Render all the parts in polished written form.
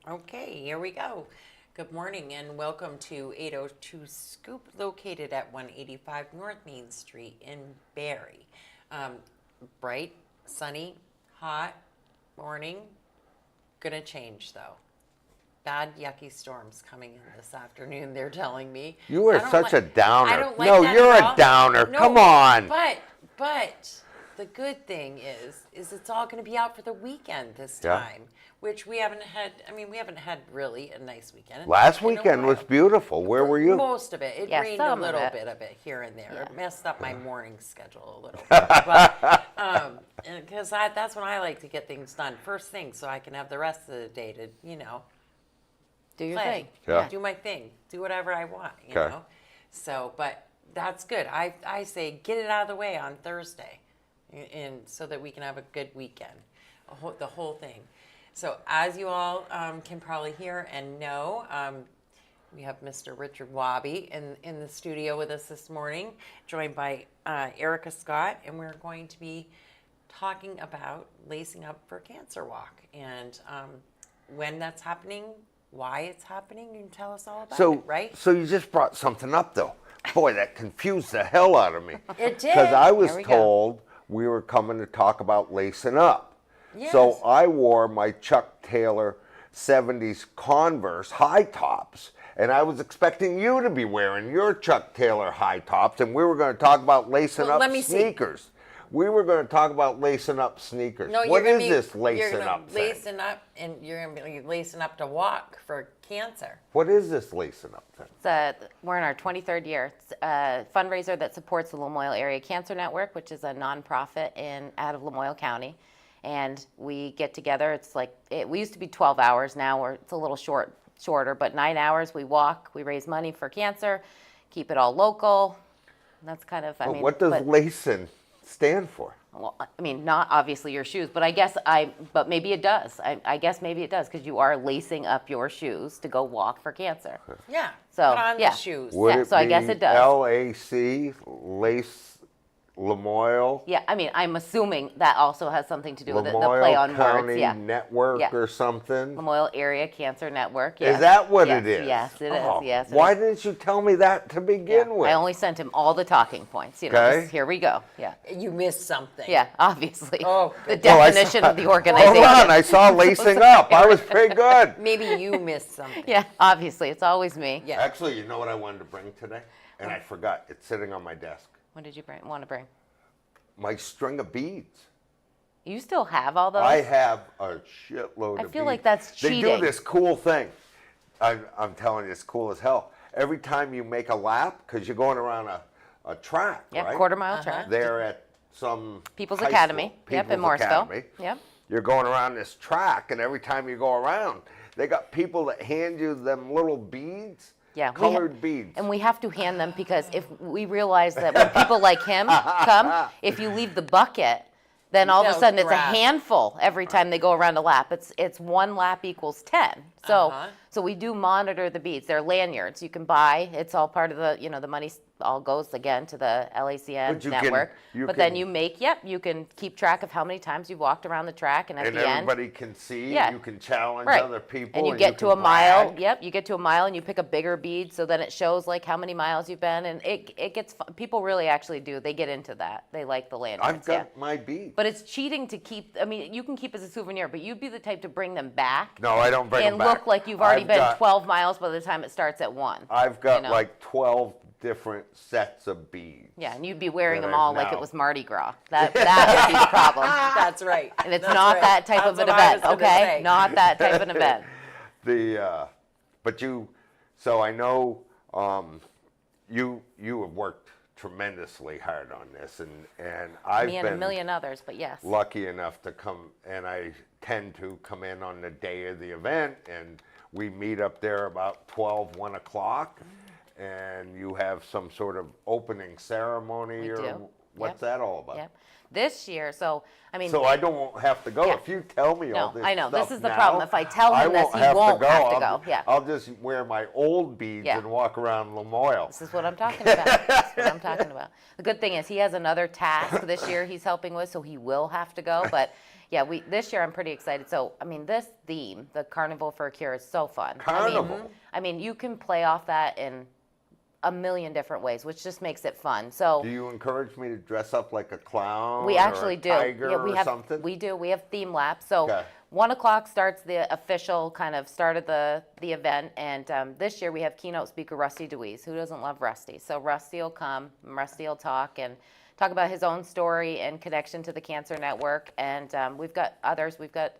Okay, here we go. Good morning and welcome to 802 Scoop, located at 185 North Main Street in Barrie. Bright, sunny, hot morning. Gonna change though. Bad, yucky storms coming in this afternoon, they're telling me. You are such a downer. I don't like no, that you're at a all. downer. No, Come on. But the good thing is it's all going to be out for the weekend this Yeah. time, which we haven't had. I mean, we haven't had really a nice weekend. Last in a weekend was while. beautiful. Where were you? Most of it. It Yeah, rained a some of little it. bit of it here and there. Yeah. It messed up my morning schedule a little bit. But because that's when I like to get things done first thing, so I can have the rest of the day to Do your play, thing. Yeah. do my thing, do whatever I want, you Okay. know. So, but that's good. I say get it out of the way on Thursday, and so that we can have a good weekend, the whole thing. So, as you all can probably hear and know, we have Mr. Richard Wobby in the studio with us this morning, joined by Erica Scott, and we're going to be talking about lacing up for Cancer Walk and when that's happening, why it's happening, and tell us all about it, right? So you just brought something up, though. Boy, that confused the hell out of me. It did. Because I was Here we go. told we were coming to talk about lacing up. Yes. So I wore my Chuck Taylor 70s Converse high tops, and I was expecting you to be wearing your Chuck Taylor high tops, and we were going to talk about lacing Well, up let me see. sneakers. We were going to talk about lacing up sneakers. No, What you're is gonna be, this you're lacing gonna up thing? lacing up, and you're gonna be lacing up to walk for cancer. What is this lacing up thing? We're in our 23rd year. It's a fundraiser that supports the Lamoille Area Cancer Network, which is a nonprofit out of Lamoille County. And we get together. It's like, we used to be 12 hours. Now it's a little shorter, but 9 hours. We walk, we raise money for cancer, keep it all local. That's kind of, What does lacing stand for? Well, I mean, not obviously your shoes, but but maybe it does. I guess maybe it does, because you are lacing up your shoes to go walk for cancer. Yeah. So, put on yeah. the shoes. Would Yeah, it so I be guess it does. LAC, Lace, Lamoille, Yeah, I mean, I'm assuming that also has something to do with it, the play Lamoille on County words. Yeah. Network Yeah. or something? Lamoille Area Cancer Network. Yes. Is that what Yes, it is? Yes, it is. Oh, Yes. it why is. didn't you tell me that to begin Yeah. with? I only sent him all the talking points. Okay. Here we go. Yeah. You missed something. Yeah, obviously. Oh, the good. Oh, I definition saw- of the organization. Hold on, I saw lacing up. I was pretty good. Maybe you missed something. Yeah, obviously. It's always me. Yeah. Actually, you know what I wanted to bring today? And I forgot. It's sitting on my desk. What did you want to bring? My string of beads. You still have all those? I have a shitload of beads. I feel like that's They cheating. do this cool thing. I'm telling you, it's cool as hell. Every time you make a lap, because you're going around a track, Yeah, right? quarter-mile track. They're at some People's high Academy. school, Yep, in People's Morrisville. Academy. Yep. You're going around this track, and every time you go around, they got people that hand you them little beads, Yeah, colored beads. And we have to hand them, because if we realize that when people like him come, if you leave the bucket, then all of a They'll sudden it's a grab. handful every time they go around a lap. It's one lap equals 10. So So we do monitor the beads. They're lanyards you can buy. It's all part of the, the money all goes again to the LACN But you network. can- But then you can keep track of how many times you've walked around the track, and at And the end, everybody can see, Yeah. you can challenge Right. other people. and you get to a can mile. brag. Yep, you get to a mile and you pick a bigger bead, so then it shows like how many miles you've been, and it gets fun. People really actually do. They get into that. They like the lanyards. I've got my bead. But it's cheating to keep. I mean, you can keep as a souvenir, but you'd be the type to bring them back. No, I don't bring and them back. look like you've already I've been got- 12 miles by the time it starts at 1. I've got you know? like 12 different sets of beads. Yeah, and you'd be wearing that them I all like know. it was Mardi Gras. That would be the problem. That's right. And it's That's not right. that type That's of an what I was event, gonna okay? say. Not that type of an event. But so I know you have worked tremendously hard on this, and I've Me and a been million others, but yes. lucky enough to come, and I tend to come in on the day of the event, and we meet up there about 1 o'clock, and you have some sort of opening ceremony, We or do. what's Yep. that all about? Yep. This year, so I mean, So I don't have to go. Yeah. If you tell me all No, this I know. This stuff is the now, problem. If I tell him this, he won't have to go. Yeah. I'll just wear my old beads Yeah. and walk around Lamoille. This is what I'm talking about. This is what I'm talking about. The good thing is he has another task this year he's helping with, so he will have to go. But yeah, this year I'm pretty excited. So I mean, this theme, the Carnival for a Cure, is so fun. Carnival. I mean, you can play off that in a million different ways, which just makes it fun. So Do you encourage me to dress up like a clown? we actually or a do. Tiger Yeah, we or have something? we do. We have theme laps. So Okay. 1 o'clock starts the official kind of start of the event, and this year we have keynote speaker Rusty DeWeese. Who doesn't love Rusty? So Rusty will come, and Rusty will talk about his own story and connection to the Cancer Network. And we've got others. We've got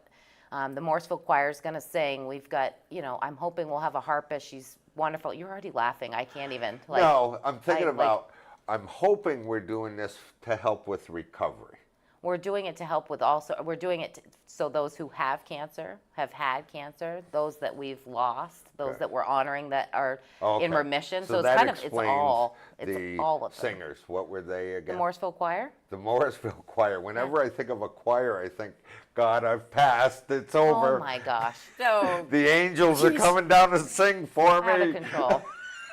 the Morrisville Choir is going to sing. We've got, I'm hoping we'll have a harpist. She's wonderful. You're already laughing. I can't even. No, I'm thinking I, like- about, I'm hoping we're doing this to help with recovery. We're doing it to help with also, we're doing it so those who have cancer, have had cancer, those that we've lost, those Okay. that we're honoring that are in Okay. remission. So it's that kind of, explains it's the all of them. singers. What were they The again? Morrisville Choir? The Morrisville Choir. Whenever I think of a choir, I think, God, I've passed. It's over. Oh my gosh, So The angels are coming down to sing for me. out of control.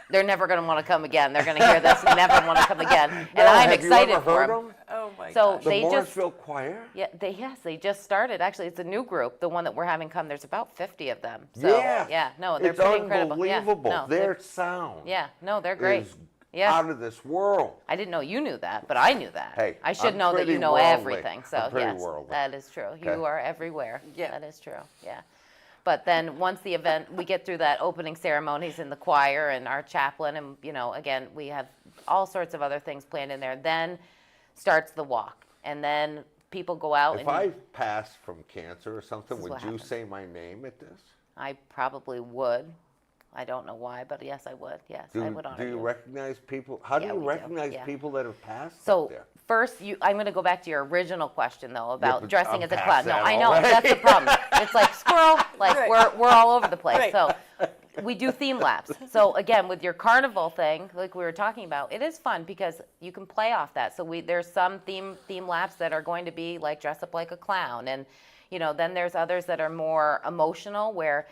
They're never going to want to come again. They're going to hear this and never want to come again. And No, I'm have excited you ever for heard them. them? oh my So gosh. The they just, Morrisville Choir? yeah, they just started. Actually, it's a new group. The one that we're having come. There's about 50 of them. So Yeah. no, they're It's pretty incredible. Yeah, unbelievable. no, Their sound yeah, no, they're great. is Yeah. out of this world. I didn't know you knew that, but I knew that. Hey, I should I'm know that pretty you know worldly. everything. So I'm pretty yes, worldly. that is true. Okay. You are everywhere. Yeah. That is true. Yeah. But then once the event, we get through that opening ceremonies in the choir and our chaplain, and again, we have all sorts of other things planned in there. Then starts the walk, and then people go out. If and I passed from cancer or something, This is would what you happens. say my name at this? I probably would. I don't know why, but yes, I would. Yes, I would honor Do you you. recognize people? How do Yeah, you we do. recognize Yeah. people that have passed So up there? first, I'm going to go back to your original question though about but dressing I'm as a past clown. No, that I know already. that's the problem. It's like squirrel. Like Right. we're all over the place. Right. So we do theme laps. So again, with your carnival thing, like we were talking about, it is fun because you can play off that. So there's some theme laps that are going to be like dress up like a clown, and then there's others that are more emotional where.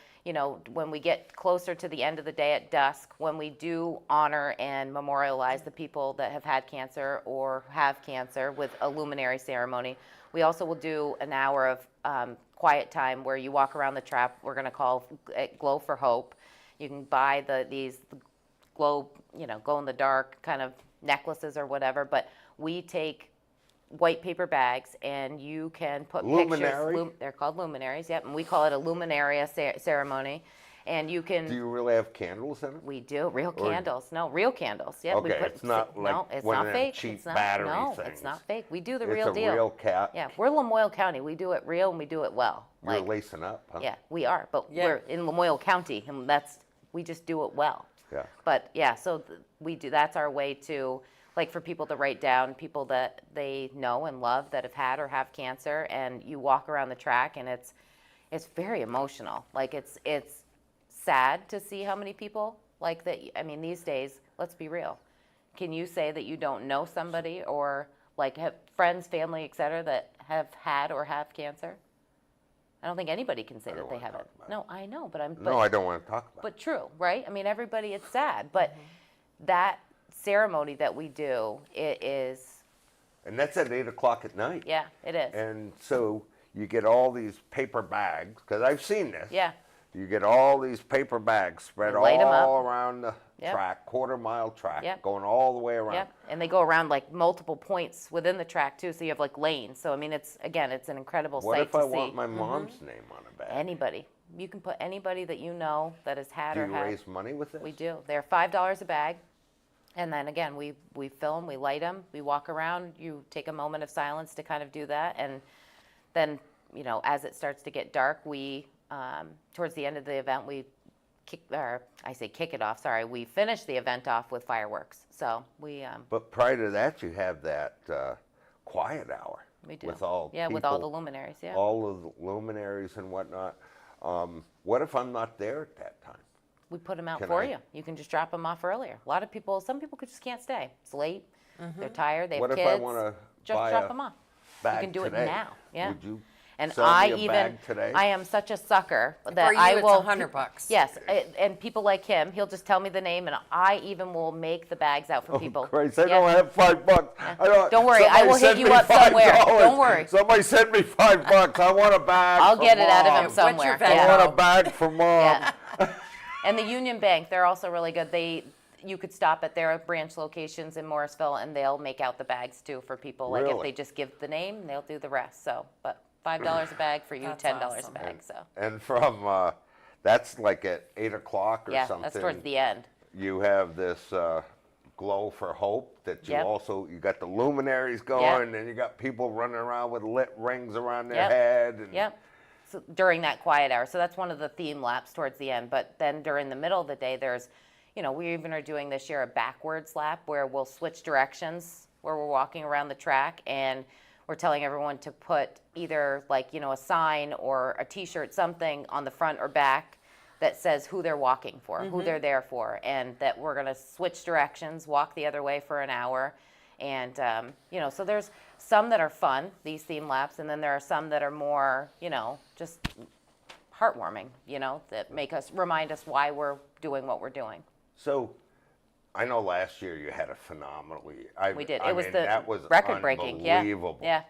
When we get closer to the end of the day at dusk, when we do honor and memorialize the people that have had cancer or have cancer with a luminary ceremony, we also will do an hour of quiet time where you walk around the trap. We're going to call it Glow for Hope. You can buy these glow, glow in the dark kind of necklaces or whatever, but we take white paper bags and you can put Luminary? pictures. They're called luminaries, yep, and we call it a luminaria ceremony. And you can. Do you really have candles in it? We do real candles. No, real candles. Yep. Okay, it's not like no, it's one of not them fake. cheap it's not, battery no, things. it's not fake. We do the It's real a deal. real cat. Yeah, we're Lamoille County. We do it real and we do it well. You're lacing up, huh? Yeah, we are, but Yeah. we're in Lamoille County, and we just do it well. Yeah. But yeah, so we do. That's our way to, like, for people to write down people that they know and love that have had or have cancer, and you walk around the track, and it's very emotional. Like it's sad to see how many people like that. I mean, these days, let's be real. Can you say that you don't know somebody or like have friends, family, et cetera, that have had or have cancer? I don't think anybody can say that don't they wanna haven't. talk about No, I know, but No, I don't want to talk about it. but true, right? I mean, everybody, it's sad, but that ceremony that we do, it is, And that's at 8 o'clock at night. yeah, it is. And so you get all these paper bags, because I've seen this. Yeah, You get all these paper bags spread They light 'em up. all around the Yep. track, quarter-mile track, Yep. going all the way around. yep. And they go around like multiple points within the track too, so you have like lanes. So I mean, it's an incredible What sight if to I see. want my mom's name on a bag? Anybody. You can put anybody that you know that has had Do or you had. raise money with this? We do. They're $5 a bag. And then again, we film, we light them, we walk around, you take a moment of silence to kind of do that. And then, you know, as it starts to get dark, we, towards the end of the event, we kick it off, sorry, we finish the event off with fireworks. So we But prior to that, you have that quiet hour. do. With all yeah, with all the people, luminaries, yeah. all of the luminaries and whatnot. What if I'm not there at that time? We put them out Can for I- you. You can just drop them off earlier. A lot of people, some people just can't stay. It's late, they're tired, they have What kids. if I want to Just buy drop a them off. bag can do it today? now, yeah. Would you And sell I me a even, bag today? I am such a sucker that For you, I it's will. $100. Yes, and people like him, he'll just tell me the name, and I even will make the bags out for people. Christ, I Yeah. don't have $5. Don't worry, I somebody will hit send you me up somewhere. $5. Don't worry. Somebody send me $5. I want a bag. I'll for get it out of him Mom. What's your somewhere. Venmo? I Yeah. want a bag for mom. Yeah. And the Union Bank, they're also really good. You could stop at their branch locations in Morrisville, and they'll make out the bags too for people. Like if Really? they just give the name, they'll do the rest. So, but $5 a bag for you, That's $10 awesome. a bag. So, And from that's like at 8 o'clock or yeah, something. that's towards the end. You have this glow for hope that you Yep. also you got the luminaries going, and you got people running around with lit rings around their Yep. head. And Yep. So during that quiet hour. So that's one of the theme laps towards the end. But then during the middle of the day, there's, you know, we even are doing this year a backwards lap where we'll switch directions where we're walking around the track and we're telling everyone to put either like, you know, a sign or a t-shirt, something on the front or back that says who they're walking for, who they're there for, and that we're going to switch directions, walk the other way for an hour. And, you know, so there's some that are fun, these theme laps, and then there are some that are more, you know, just heartwarming, you know, that remind us why we're doing what we're doing. so, I know last year you had a phenomenally. We did. I It was mean, the that was record-breaking. Yeah. unbelievable. Yeah.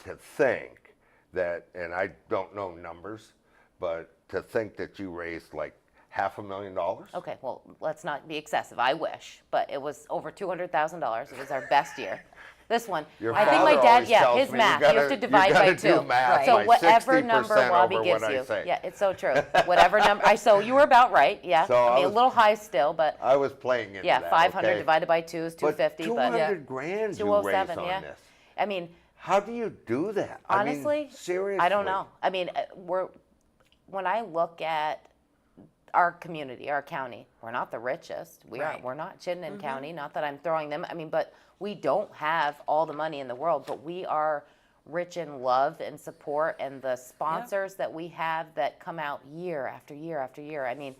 To think that, and I don't know numbers, but to think that you raised like $500,000. Okay, well, let's not be excessive. I wish, but it was over $200,000. It was our best year. This one, Your I think my father dad, always yeah, tells his me math. You have to divide by gotta do two. math So by whatever 60% number over Wobby what gives I you, say. yeah, it's so true. Whatever number, so you were about right, yeah. So I I mean, was- a little high still, but I was playing into yeah, that. 500 okay? divided by 2 is 250, but but yeah. 200 grand you 207, raise on yeah. this. I mean, How do you do that? honestly, I mean, seriously. I don't know. I mean, when I look at our community, our county, we're not the richest. Right. We're not Chittenden County. Not that I'm throwing them. I mean, but we don't have all the money in the world. But we are rich in love and support, and the sponsors that we have that come out year after year after year. I mean,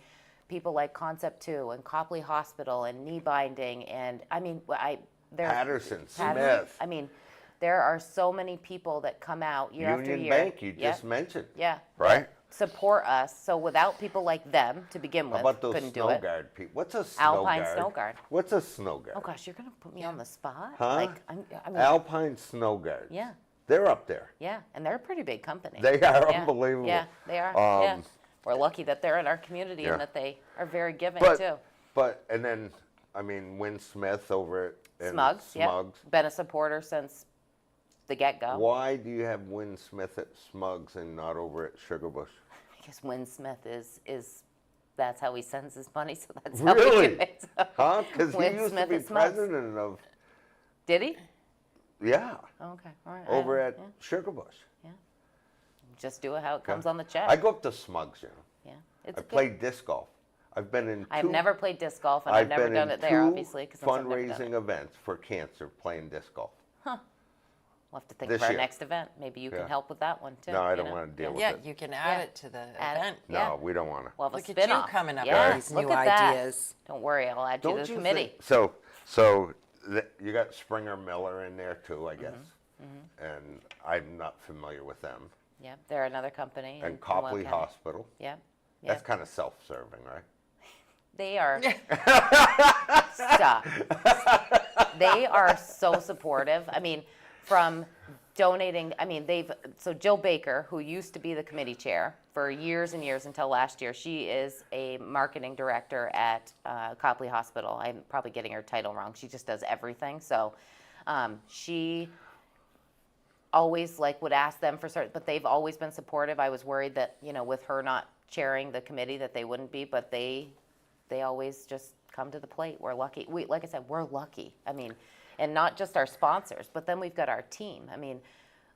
people like Concept 2 and Copley Hospital and Knee Binding, and I mean, there's Patterson, Patterson. Smith, I mean, there are so many people that come out year after Union year. Bank, you Yeah. just mentioned. Yeah. Right? Support us. So without people like them to begin How with, about those couldn't do snow it. guard people? What's a snow Alpine guard? Snow Guard. What's a snow guard? Oh gosh, you're gonna put me on the spot. Huh? Like I mean, Alpine Snow Guards. yeah, They're up there. yeah, and they're a pretty big company. They are Yeah, unbelievable. Yeah, they are. Yeah, Um, we're lucky that they're in our community yeah. and that they are very giving But, too. but, and then, I mean, Win Smith over at Smugs, yeah, Smugs. been a supporter since the get-go. Why do you have Win Smith at Smugs and not over at Sugarbush? Because Win Smith is that's how he sends his money, so that's how we Really? do it. So. Huh? Because he Win used Smith to be at Smugs. president of, Did he? yeah, Oh, okay, all right. over I- at yeah. Sugarbush. Just do it how it comes on the check. I go up to Smugs, you know. Yeah, it's I good. played disc golf. I've been in I've two. never played disc golf, and I've never been done in it there, two obviously, because I've never done fundraising it. events for cancer playing disc golf. We'll have to think this of our year. next event. Maybe you Yeah. can help with that one too. No, I you don't know? want to deal Yeah. with Yeah, it. you can add Yeah. it to the Add it. event. No, Yeah. we don't want to. We'll have a Look at you spin-off. coming up Yeah, with these look new at that. ideas. Don't worry, I'll add you Don't to the you committee. think? You got Springer Miller in there too, I guess. Mm-hmm. And I'm not familiar with them. Yep, they're another company. in and Copley County. Hospital. Yep. That's Yep. kind of self-serving, right? They are. Stop. They are so supportive. I mean, from donating, I mean, so Jill Baker, who used to be the committee chair for years and years until last year, she is a marketing director at Copley Hospital. I'm probably getting her title wrong. She just does everything. So she always would ask them for certain, but they've always been supportive. I was worried that, with her not chairing the committee that they wouldn't be, but they always just come to the plate. We're lucky. Like I said, we're lucky. I mean, and not just our sponsors, but then we've got our team. I mean,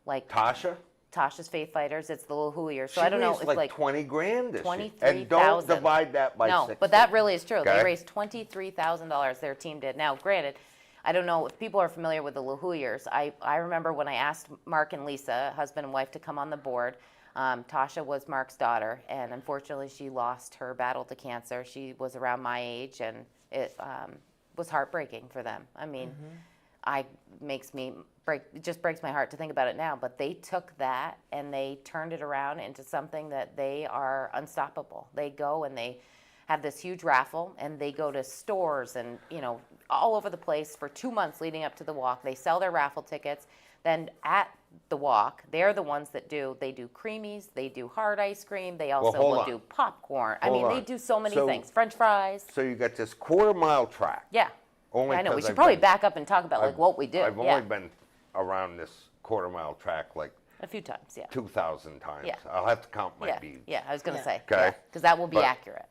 like Tasha's Faith Fighters, it's the little Hooliers. So I don't know, She it's raised like 20 grand this year. 23,000. And don't divide that by 60. No, but that really is true. Okay. They raised $23,000, their team did. Now, granted, I don't know if people are familiar with the Hooliers. I remember when I asked Mark and Lisa, husband and wife, to come on the board. Tasha was Mark's daughter, and unfortunately she lost her battle to cancer. She was around my age, and it was heartbreaking for them. I mean, it just breaks my heart to think about it now, but they took that and they turned it around into something that they are unstoppable. They go and they have this huge raffle, and they go to stores and, all over the place for 2 months leading up to the walk. They sell their raffle tickets. Then at the walk, they're the ones that do creamies, they do hard ice cream, they also hold will on. do popcorn. Hold They on. do so many So- things. French fries. So you got this quarter-mile track. Yeah. Only I know. We 'cause should I've probably been- back up and talk about what we do. I've yeah. only been around this quarter-mile track A few times, yeah. 2,000 times. Yeah. I'll have to count my Yeah. beads. Yeah, I was going to Yeah. say. Okay. Because that will be But- accurate.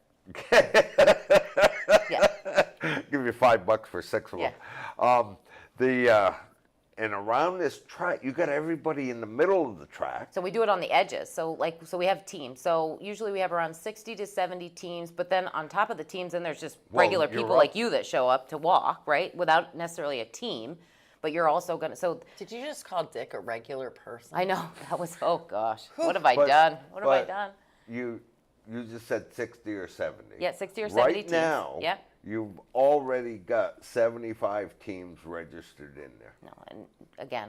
Yeah. Give you $5 for 6 of them. And around this track, you got everybody in the middle of the track. So we do it on the edges. So we have teams. So usually we have around 60 to 70 teams, but then on top of the teams, then there's just Well, regular you're people up- like you that show up to walk, right? Without necessarily a team, but you're also going to, so Did you just call Dick a regular person? I know, that was, oh gosh, what have I But- done? What have I but done? You just said 60 or 70. Yeah, 60 or 70 right teams. now, Yep. you've already got 75 teams registered in there. No, and again,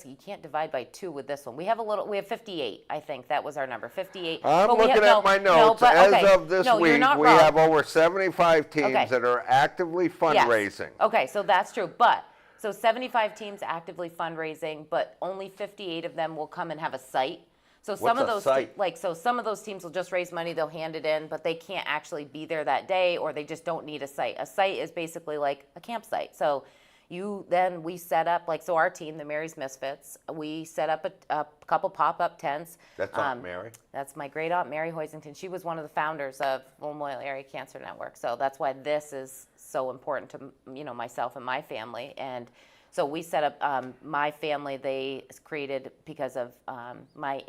you can't divide by 2 with this one. We have 58, I think. That was our number, 58. I'm But we looking have- at my no, notes. but, As okay. of this No, you're week, not we wrong. have over 75 teams Okay. that are actively Yes. fundraising. Okay, so that's true. But so 75 teams actively fundraising, but only 58 of them will come and have a site. So some What's of a those site? so some of those teams will just raise money, they'll hand it in, but they can't actually be there that day, or they just don't need a site. A site is basically like a campsite. So we set up, so our team, the Mary's Misfits, we set up a couple pop-up tents. That's Aunt Mary? That's my great aunt, Mary Hoisington. She was one of the founders of Memorial Area Cancer Network. So that's why this is so important to, myself and my family. And so we set up, my family, they created, because of my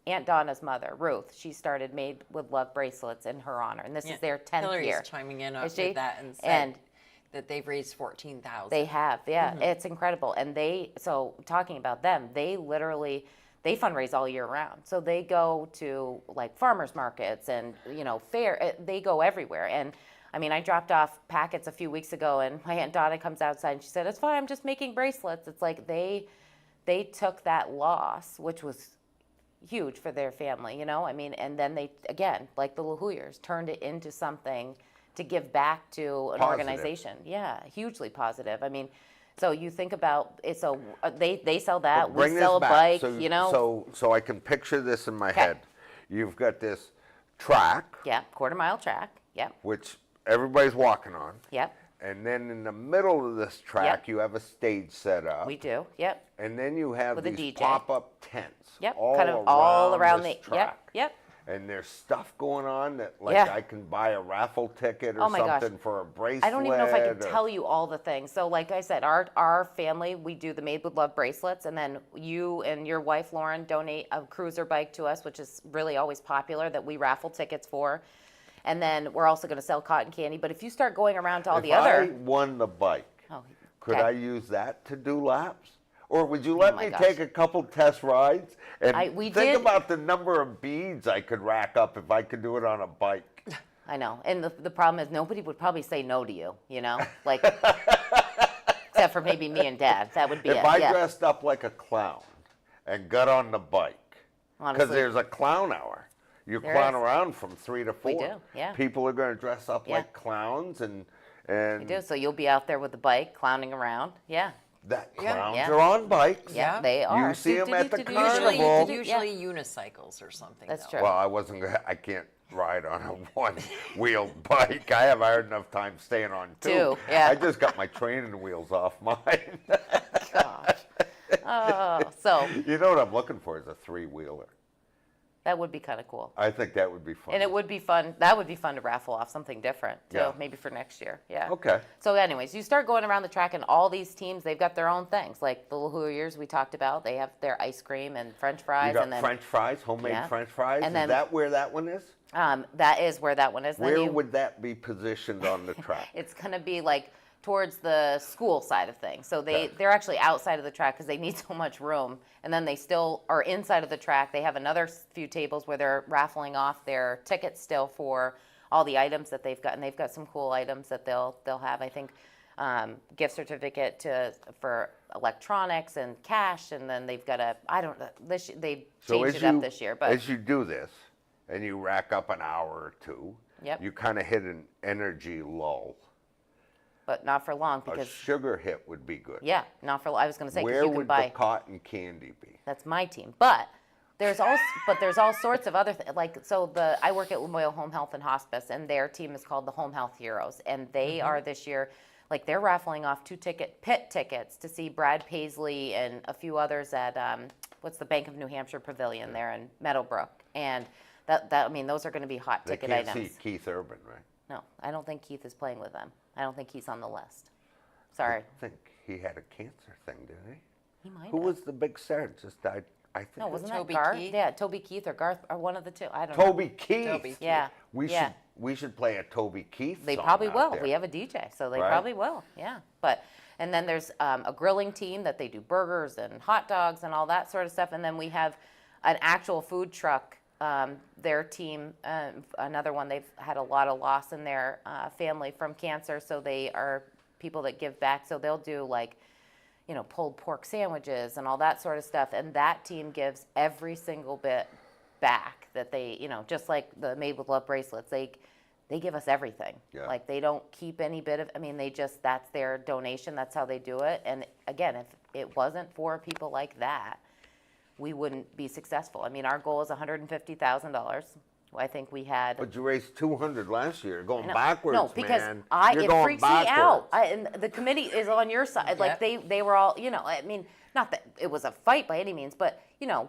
Aunt Donna's mother, Ruth, she started Made with Love bracelets in her honor. And this is their 10th Hillary's year. chiming in Is with she? that and said And that they've raised 14,000. they have, yeah. It's incredible. And so talking about them, they fundraise all year round. So they go to farmers markets and, fair, they go everywhere. And I mean, I dropped off packets a few weeks ago, and my Aunt Donna comes outside and she said, "It's fine, I'm just making bracelets." It's like they took that loss, which was huge for their family, I mean, and then they, again, like the Hooliers, turned it into something to give back to an Positive. organization. Yeah, hugely positive. I mean, so you think about it, so they sell that, we Bring sell a this bike, back. So I can picture this in my head. You've got this track, Yeah, quarter-mile track, yep, which everybody's walking on. yep, And then in the middle of this track, Yep. you have a stage set up. we do, yep, And then you have With a these DJ. pop-up tents. yep, kind of all around this the, track. yep. And there's stuff going on that, Yeah. I can buy a raffle ticket or Oh my gosh. something for a bracelet. I don't even know if I can or- tell you all the things. So like I said, our family, we do the Made with Love bracelets, and then you and your wife, Lauren, donate a cruiser bike to us, which is really always popular, that we raffle tickets for. And then we're also going to sell cotton candy. But if you start going around to all If the I other... won the bike, Oh, could okay. I use that to do laps? Or would you let my me gosh. take a couple test rides? And we think did- about the number of beads I could rack up if I could do it on a bike. I know. And the problem is nobody would probably say no to you, Like, except for maybe me and Dad. That would be If it. I yeah. dressed up like a clown and got on the bike, honestly. there's a clown hour. You There clown is. around from 3 to 4. We do, yeah. People are going to dress up Yeah. like clowns You and do, so you'll be out there with the bike, clowning around, yeah. that Yeah. clowns Yeah. are on bikes. Yeah, they are. You see them at the Usually, carnival. usually unicycles or something. That's though. true. Well, I can't ride on a one-wheeled bike. I have a hard enough time staying on two. Two, yeah. I just got my training wheels off mine. Gosh. Oh, so You know what I'm looking for is a 3-wheeler. that would be kind of cool. I think that would be fun. And it would be fun, that would be fun to raffle off something different too, Yeah. maybe for next year, yeah. Okay. So anyways, you start going around the track and all ththese teams, they've got their own things. Like the Hoosiers we talked about, they have their ice cream and French fries. You got and then French fries, homemade Yeah. French fries. And Is then- that where that one is? that is where that one is. Then Where you- would that be positioned on the track? It's going to be like towards the school side of things. So Okay. they're actually outside of the track because they need so much room. And then they still are inside of the track. They have another few tables where they're raffling off their tickets still for all the items that they've got. And they've got some cool items that they'll have. I think gift certificate for electronics and cash. And then they've got they changed it up this year. But as you do this, and you rack up an hour or two, Yep. you kind of hit an energy lull. but not for long A because sugar hit would be good. yeah, not for I was going to say 'cause Where you can would buy the cotton candy be? That's my team. But there's all sorts of other like so I work at Lamoille Home Health and Hospice and their team is called the Home Health Heroes and they are this year like they're raffling off pit tickets to see Brad Paisley and a few others at what's the Bank of New Hampshire Pavilion there in Meadowbrook and that I mean those are going to be hot They ticket can't items. see Keith Urban, right? No, I don't think Keith is playing with them. I don't think he's on the list. Sorry. I think he had a cancer thing, didn't he? He might Who have. was the big star that just died? I think No, it was wasn't that Toby Garth? Keith? Yeah, Toby Keith or Garth or one of the two. I don't know. Toby Keith. Toby Keith. Yeah. We should play a Toby Keith They song probably out will. there. We have a DJ, so they Right? probably will. Yeah. And then there's a grilling team that they do burgers and hot dogs and all that sort of stuff. And then we have an actual food truck. Their team, another one, they've had a lot of loss in their family from cancer, so they are people that give back. So they'll do like, pulled pork sandwiches and all that sort of stuff. And that team gives every single bit back that they, just like the Made with Love bracelets, they give us everything. Yeah. Like they don't keep any bit of, that's their donation. That's how they do it. And again, if it wasn't for people like that, we wouldn't be successful. Our goal is $150,000. I think we had. But you raised 200 last year. You're going No, backwards, no, because man. it You're freaks me out. backwards. And the committee is on your side. Like Yep. they were all, not that it was a fight by any means, but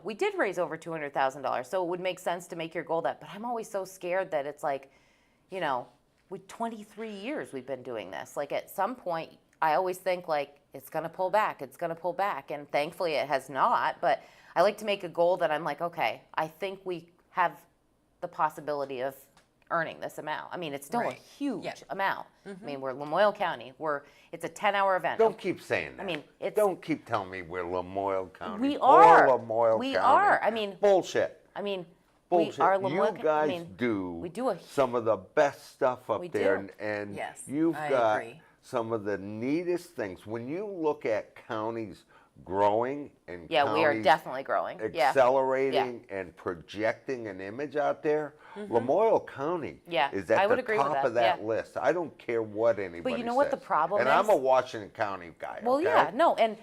we did raise over $200,000. So it would make sense to make your goal that. But I'm always so scared that it's like, we 23 years we've been doing this. Like at some point, I always think like it's gonna pull back. It's gonna pull back, and thankfully it has not. But I like to make a goal that I'm like, okay, I think we have the possibility of earning this amount. It's still Right. a huge Yeah. amount. We're Lamoille County. It's a 10-hour event. Don't keep saying that. it's Don't keep telling me we're Lamoille County. We Poor are. Lamoille We County. are. Bullshit. Bullshit. we are Lamoille. You guys we do some of the best stuff up We there, do. and Yes, you've I got agree. some of the neatest things. When you look at counties growing and Yeah, we are counties definitely growing. Yeah. accelerating and projecting an image out there, Lamoille County Yeah, is at I would the agree with top that, of that yeah. list. I don't care what anybody you know what the says. problem and is? I'm a Washington County guy. Well, okay? yeah, no, and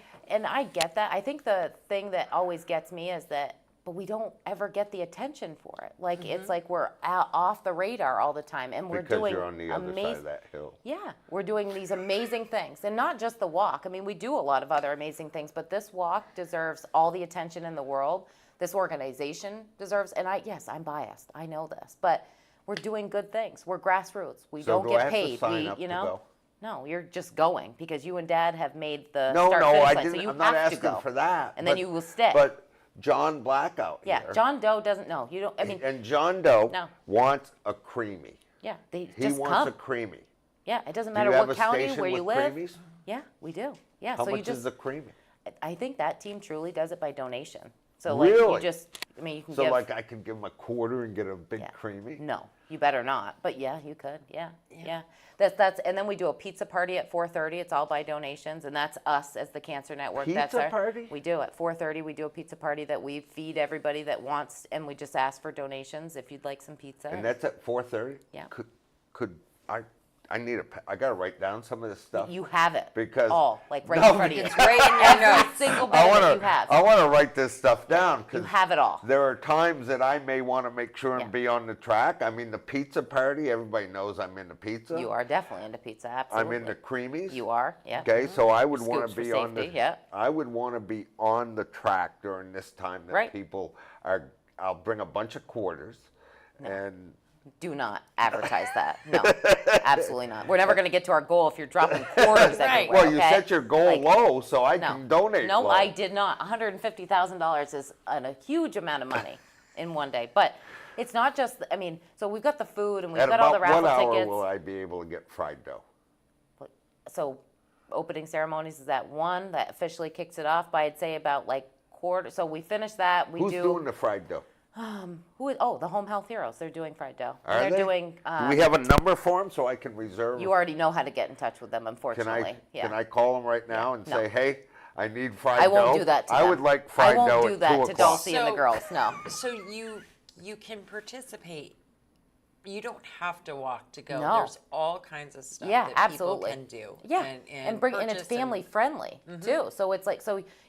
I get that. I think the thing that always gets me is that, but we don't ever get the attention for it. Like it's like we're off the radar all the time, and we're because doing you're on the other side of that hill. Yeah, we're doing these amazing things, and not just the walk. We do a lot of other amazing things, but this walk deserves all the attention in the world. This organization deserves, and I'm biased. I know this, but we're doing good things. We're grassroots. We So don't do I get have to paid. sign up you to know. go? No, you're just going because you and Dad have made the No, start no, finish I line, didn't. so you I'm not have to asking go. for that. And then you will stay. But John Black out Yeah, here. John Doe doesn't know. You don't. And John Doe No. wants a creamy. Yeah, they He just wants come. a creamy. Yeah, it doesn't Do you matter have what a county, station where you with live. creamies? Yeah, we do. Yeah, How so much you just. is a creamy? I think that team truly does it by donation. So like you Really? just, I mean, you can So give. like I could give them a quarter and get a big Yeah. creamy? No, you better not. But yeah, you could. Yeah. That's and then we do a pizza party at 4:30. It's all by donations, and that's us as the Cancer Network. That's Pizza party? We do at 4:30. We do a pizza party that we feed everybody that wants, and we just ask for donations if you'd like some pizza. And that's at 4:30? Yeah. Could I need I gotta write down some of this stuff. You have it Because- all like right No, in front of you. It's right in your Every notes. single bit I of it wanna, you have. I wanna write this stuff down, You because have it all. there are times that I may wanna make sure and Yeah. be on the track. I mean, the pizza party, everybody knows I'm into pizza. You are definitely into pizza. Absolutely. I'm into creamies. You are. Yeah. Okay, so I would want Scoops to for be on the. safety, yeah. I would want to be on the track during this time that Right. people are. I'll bring a bunch of quarters, and Do not advertise that. No, absolutely not. We're never going to get to our goal if you're dropping quarters Right. everywhere. well, you okay? set your goal Like, low, so I No, can donate. No, low. I did not. $150,000 is a huge amount of money in one day. But it's not just. I mean, so we've got the food and we've At got all about the raffle what hour tickets. will I be able to get fried dough? So opening ceremonies is at 1. That officially kicks it off by I'd say about like quarter. So we finish that. We Who's do. doing the fried dough? The Home Health Heroes. They're doing fried dough. Are They're they? doing. Do we have a number for them so I can reserve? You already know how to get in touch with them, Can unfortunately. I? Yeah. Can I call them right now and No. say, hey, I need fried dough? I won't do that to I them. would like fried dough I won't do at that 2 to o'clock. Dulcie and the So- girls. No. So you can participate. You don't have to walk to go. No. There's all kinds of stuff Yeah, that absolutely. people can do. Yeah, and bring and it's purchase and- family friendly too. So it's like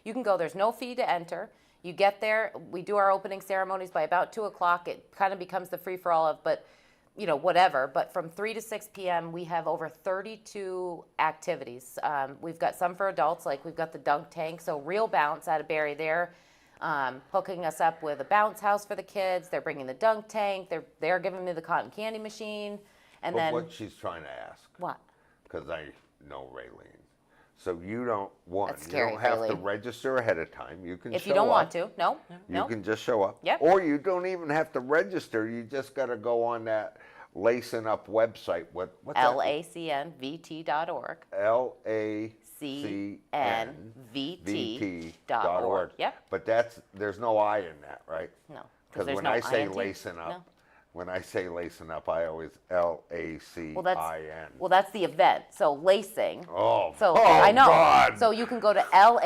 you can go. There's no fee to enter. You get there. We do our opening ceremonies by about 2 o'clock. It kind of becomes the free for all of, but whatever. But from 3 to 6 p.m. we have over 32 activities. We've got some for adults, like we've got the dunk tank. So Real Bounce out of Barrie, they're hooking us up with a bounce house for the kids. They're bringing the dunk tank. They're giving me the cotton candy machine, and But then what she's trying to ask. what? Because I know Raylene. So you don't want, That's you scary, don't have to Raylene. register ahead of time. You can If show you don't up. want to, no. You can just show up. Yep. Or you don't even have to register. You just got to go on that Lacing Up website. What's that? LACNVT.org. LACNVT.org. Yep. But there's no I in that, right? No. Because there's when no I say INT. Lacing Up, No. when I say Lacing Up, I always LACIN. Well, that's the event. So lacing. Oh, So oh, I know. God. So you can go to so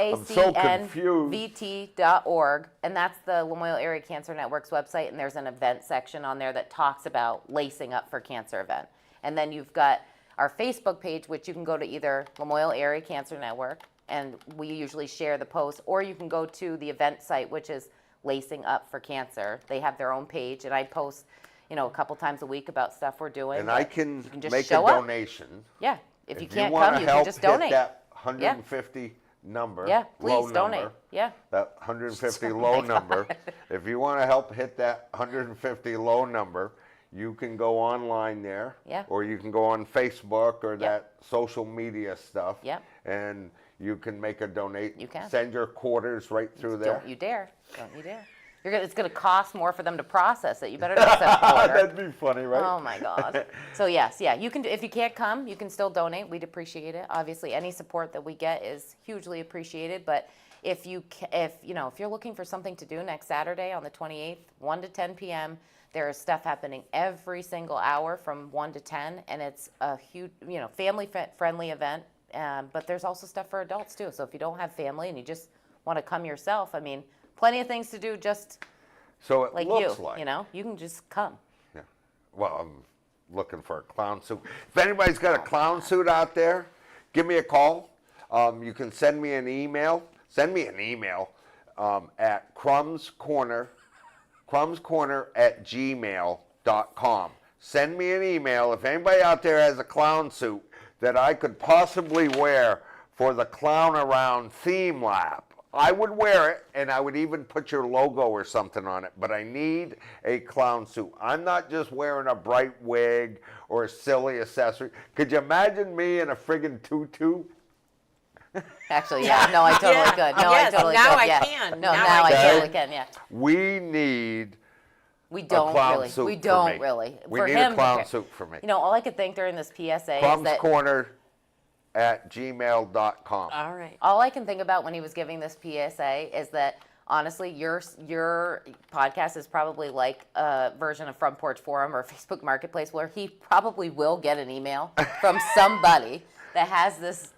confused. LACNVT.org, and that's the Lamoille Area Cancer Network's website, and there's an event section on there that talks about lacing up for cancer event. And then you've got our Facebook page, which you can go to either Lamoille Area Cancer Network, and we usually share the posts, or you can go to the event site, which is Lacing Up for Cancer. They have their own page, and I post, a couple times a week about stuff we're doing. And I but can you just make a show up. donation. Yeah. If you If can't wanna come, you can help just hit donate. that 150 number. Yeah, low please donate. number, Yeah. That 150 Oh low my number. If you want to help hit that 150 low number, you can go online there. Yeah. Or you can go on Facebook or Yep. that social media stuff. Yep. And you can make a donate. You can. Send your quarters right through there. Don't you dare. Don't you dare. It's going to cost more for them to process it. You better not send a quarter. That'd be funny, right? Oh my God. So yes, yeah, you can. If you can't come, you can still donate. We'd appreciate it. Obviously, any support that we get is hugely appreciated. But if you're looking for something to do next Saturday on the 28th, 1 to 10 p.m., there is stuff happening every single hour from 1 to 10, and it's a huge, family-friendly event. But there's also stuff for adults too. So if you don't have family and you just want to come yourself, I mean, plenty of things to do. Just So it like looks you, like. you can just come. Yeah. Well, I'm looking for a clown suit. If anybody's got a clown suit out there, give me a call. You can send me an email. Send me an email at crumbscorner@gmail.com. Send me an email if anybody out there has a clown suit that I could possibly wear for the Clown Around theme lap. I would wear it, and I would even put your logo or something on it, but I need a clown suit. I'm not just wearing a bright wig or a silly accessory. Could you imagine me in a friggin' tutu? Actually, yeah. No, I totally Yeah. could. No, Yes, I totally now could. I Yeah. can. No, Now now I I can. totally can. Yeah. We need We don't clown really. suit We for don't me. really. We For need him, a clown suit for me. all I could think during this PSA is that Crumbscorner@gmail.com. All right. all I can think about when he was giving this PSA is that honestly, your podcast is probably like a version of Front Porch Forum or Facebook Marketplace, where he probably will get an email from somebody that has this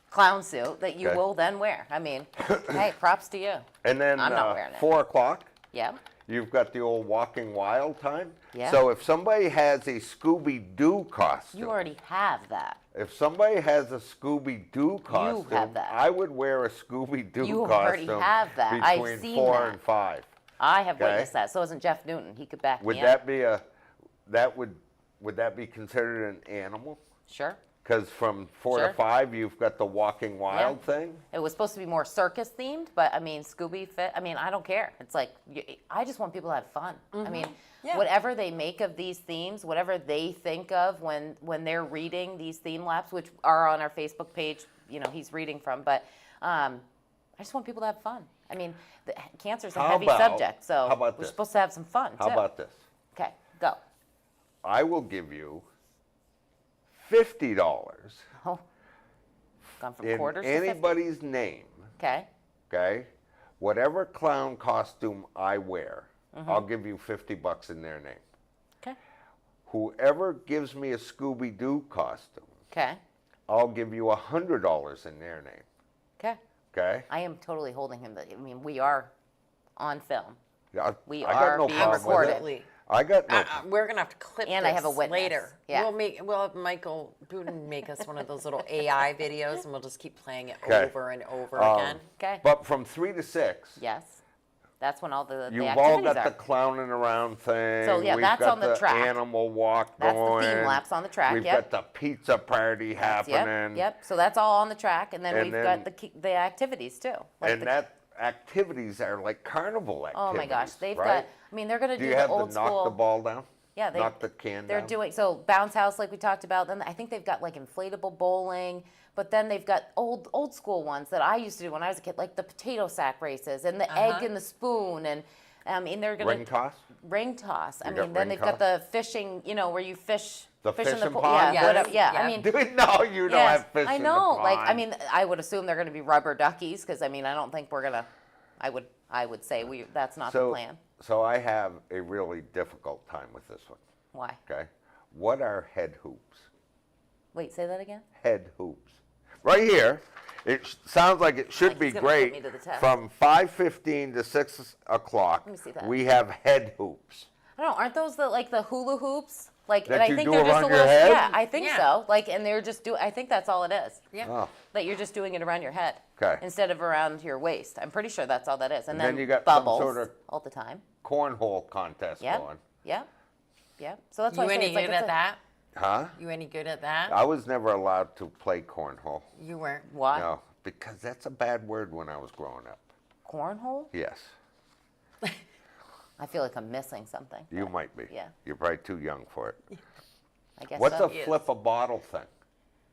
clown suit that you Okay. will then wear. I mean, hey, props to you. And then I'm not wearing it. 4 o'clock, Yeah. you've got the old Walking Wild time. Yeah. So if somebody has a Scooby-Doo costume, You already have that. if somebody has a Scooby-Doo costume, that. I would wear a Scooby-Doo You costume already have that. I've between seen 4 that. and 5. I have Okay. witnessed that. So isn't Jeff Newton. He could back Would me that up. be would that be considered an animal? Sure. Because from 4 Sure. to 5, you've got the Walking Wild thing. It was supposed to be more circus themed, but I mean, Scooby fit. I mean, I don't care. It's like, I just want people to have fun. I mean, Yeah. whatever they make of these themes, whatever they think of when they're reading these theme laps, which are on our Facebook page, he's reading from, but I just want people to have fun. I mean, cancer's a How heavy about- subject, so how about we're this? supposed to have some fun, How too. about this? Okay, go. I will give you $50 Oh, gone from in quarters to 50. anybody's name, Okay, okay? Whatever clown costume I wear, Mm-hmm. I'll give you $50 in their name. okay, Whoever gives me a Scooby-Doo costume, okay, I'll give you $100 in their name, okay. okay? I am totally holding him. I mean, we are on film. I We got are no being problem with it. recorded. Absolutely. I got no. We're gonna have to clip And this I have a witness. later. Yeah. We'll have Michael Booten make us one of those little AI videos, and we'll just keep playing it Okay. over and over again. Okay. But from 3 to 6, Yes. That's when all the you've all activities got are. the clowning around thing. So, yeah, We've that's got on the track. Animal walk That's the going. theme laps on the track, We've yep. got the pizza party happening. Yep. So that's all on the track, and then And we've then- got the activities too. Like And that activities are like carnival activities. oh my gosh, they've right? got. I mean, they're going to Do do you the have old the school. knock the ball down? Yeah, they knock the can They're down. doing so bounce house like we talked about. Then I think they've got like inflatable bowling, but then they've got old school ones that I used to do when I was a kid, like the potato sack races and the egg and the spoon, and I mean they're gonna Ring toss. ring toss. I You got mean, then ring they've got toss? the fishing, where you fish. The fish in fishing pool. pond? Yeah, Yes. whatever. Yeah, Yeah. I mean. No, you don't Yes, have fish I in know. the Like, I pond. mean, I would assume they're going to be rubber duckies because I mean, I don't think we're gonna. I would say that's not the plan. So I have a really difficult time with this one. Why? Okay. What are head hoops? Wait, say that again. Head hoops. Right here. It sounds like it should Like be he's gonna put great. me to the test. From 5:15 to 6 o'clock, Let me see that. we have head hoops. I don't know. Aren't those like the hula hoops? Like, That and I you think do they're just around a your little. head? Yeah, I think Yeah. so. Like, and they're just I think that's all it is. Yeah. Oh. That you're just doing it around your head. 'Kay. Instead of around your waist. I'm pretty sure that's all that is. And then then you got some bubbles sort of all the time. Cornhole contest Yep. going. Yep. Yep. So that's why You I say any it's like good it's at that? Huh? You any good at that? I was never allowed to play cornhole. You weren't. Why? No, because that's a bad word when I was growing up. Cornhole? Yes, I feel like I'm missing something. you but might be. Yeah. You're probably too young for it. I guess What's so. a flip a bottle thing?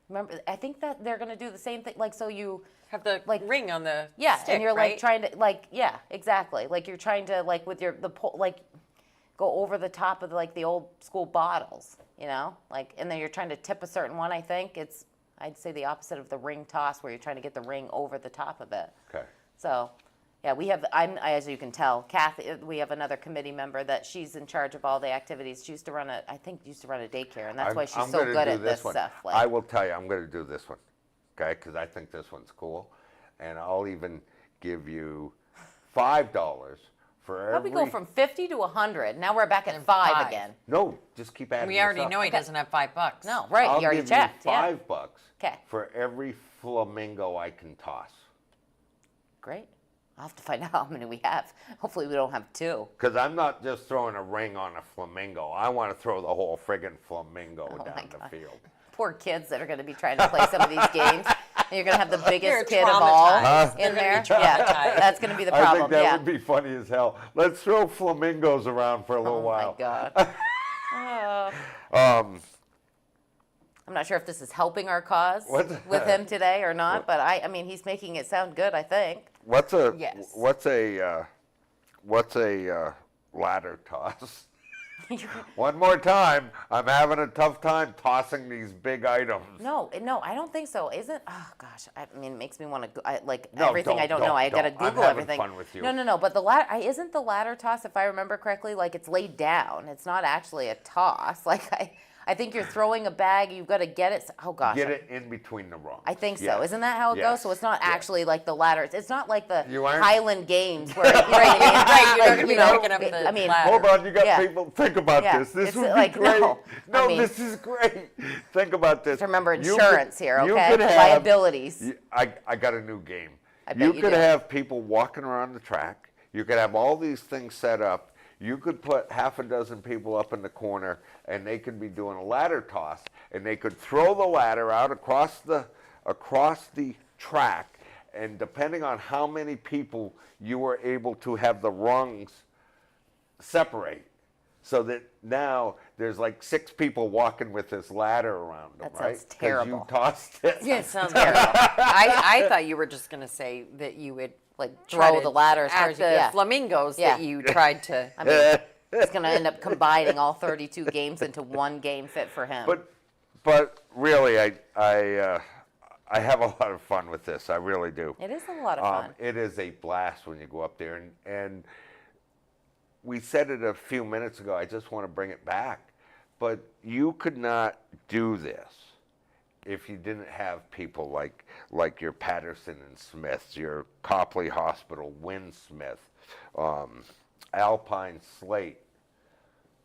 Remember, I think that they're going to do the same thing. Like, so you. Have the Like- ring on the Yeah, stick, and you're right? like trying to yeah, exactly. Like you're trying to with the pole like go over the top of the old school bottles, like and then you're trying to tip a certain one. I think I'd say the opposite of the ring toss where you're trying to get the ring over the top of it. Okay. So, yeah, we have as you can tell, Kathy. We have another committee member that she's in charge of all the activities. She used to run a daycare, and that's why she's so gonna good do at this one. stuff. I will tell you, I'm going to do this one, okay? Because I think this one's cool, and I'll even give you $5 for How'd every. we go from 50 to 100? Now we're back at And 5 5. again. No, just keep adding. We this already up. know he doesn't have $5. No, right? I'll you already give checked. you Yeah. $5 'Kay. for every flamingo I can toss. Great. I'll have to find out how many we have. Hopefully we don't have 2. Because I'm not just throwing a ring on a flamingo. I want to throw the whole friggin' flamingo Oh my down the God. field. Poor kids that are going to be trying to play some of these games. And you're going to have the biggest They're kid of all traumatized. in They're gonna there. be Yeah, traumatized. that's going to be the I problem. think that Yeah. would be funny as hell. Let's throw flamingos around for a little Oh while. my God. Oh. Um, I'm not sure if this is helping our cause What? with him today or not, but I mean, he's making it sound good, I think. what's a Yes. what's a ladder toss? One more time. I'm having a tough time tossing these big items. No, I don't think so. Isn't? Oh gosh, I mean, it makes me want to like No, everything. I don't know. I gotta I'm Google having everything. fun with you. No. But the ladder isn't the ladder toss, if I remember correctly, like it's laid down. It's not actually a toss. Like I think you're throwing a bag. You've got to get it. Oh gosh. Get it in between the rungs. I think so. Yes. Isn't that how it Yes. goes? So it's not Yes. actually like the ladder. It's not like the You aren't- Highland Games where right, right, you're not gonna be picking up the I mean, ladder. Hold on, you got Yeah. people. Think about Yeah. this. This It's would like, be great. no. No, I mean- this is great. Think about this. remember You insurance could- here, you okay? could have- Liabilities. I got a new game. I bet you could do. have people walking around the track. You could have all these things set up. You could put half a dozen people up in the corner, and they could be doing a ladder toss, and they could throw the ladder out across the track, and depending on how many people you were able to have the rungs separate, so that now there's like 6 people walking with this ladder around them, That right? sounds 'Cause terrible. you tossed it. Yeah, it sounds terrible. I thought you were just gonna say that you would Like try throw to- the ladder as far at as the you, yeah. flamingos Yeah. that you tried to. I mean, he's going to end up combining all 32 games into one game fit for him. But really, I have a lot of fun with this. I really do. It is a lot of fun. It is a blast when you go up there, and we said it a few minutes ago. I just want to bring it back, but you could not do this if you didn't have people like your Patterson and Smiths, your Copley Hospital, Winsmith, Alpine Slate,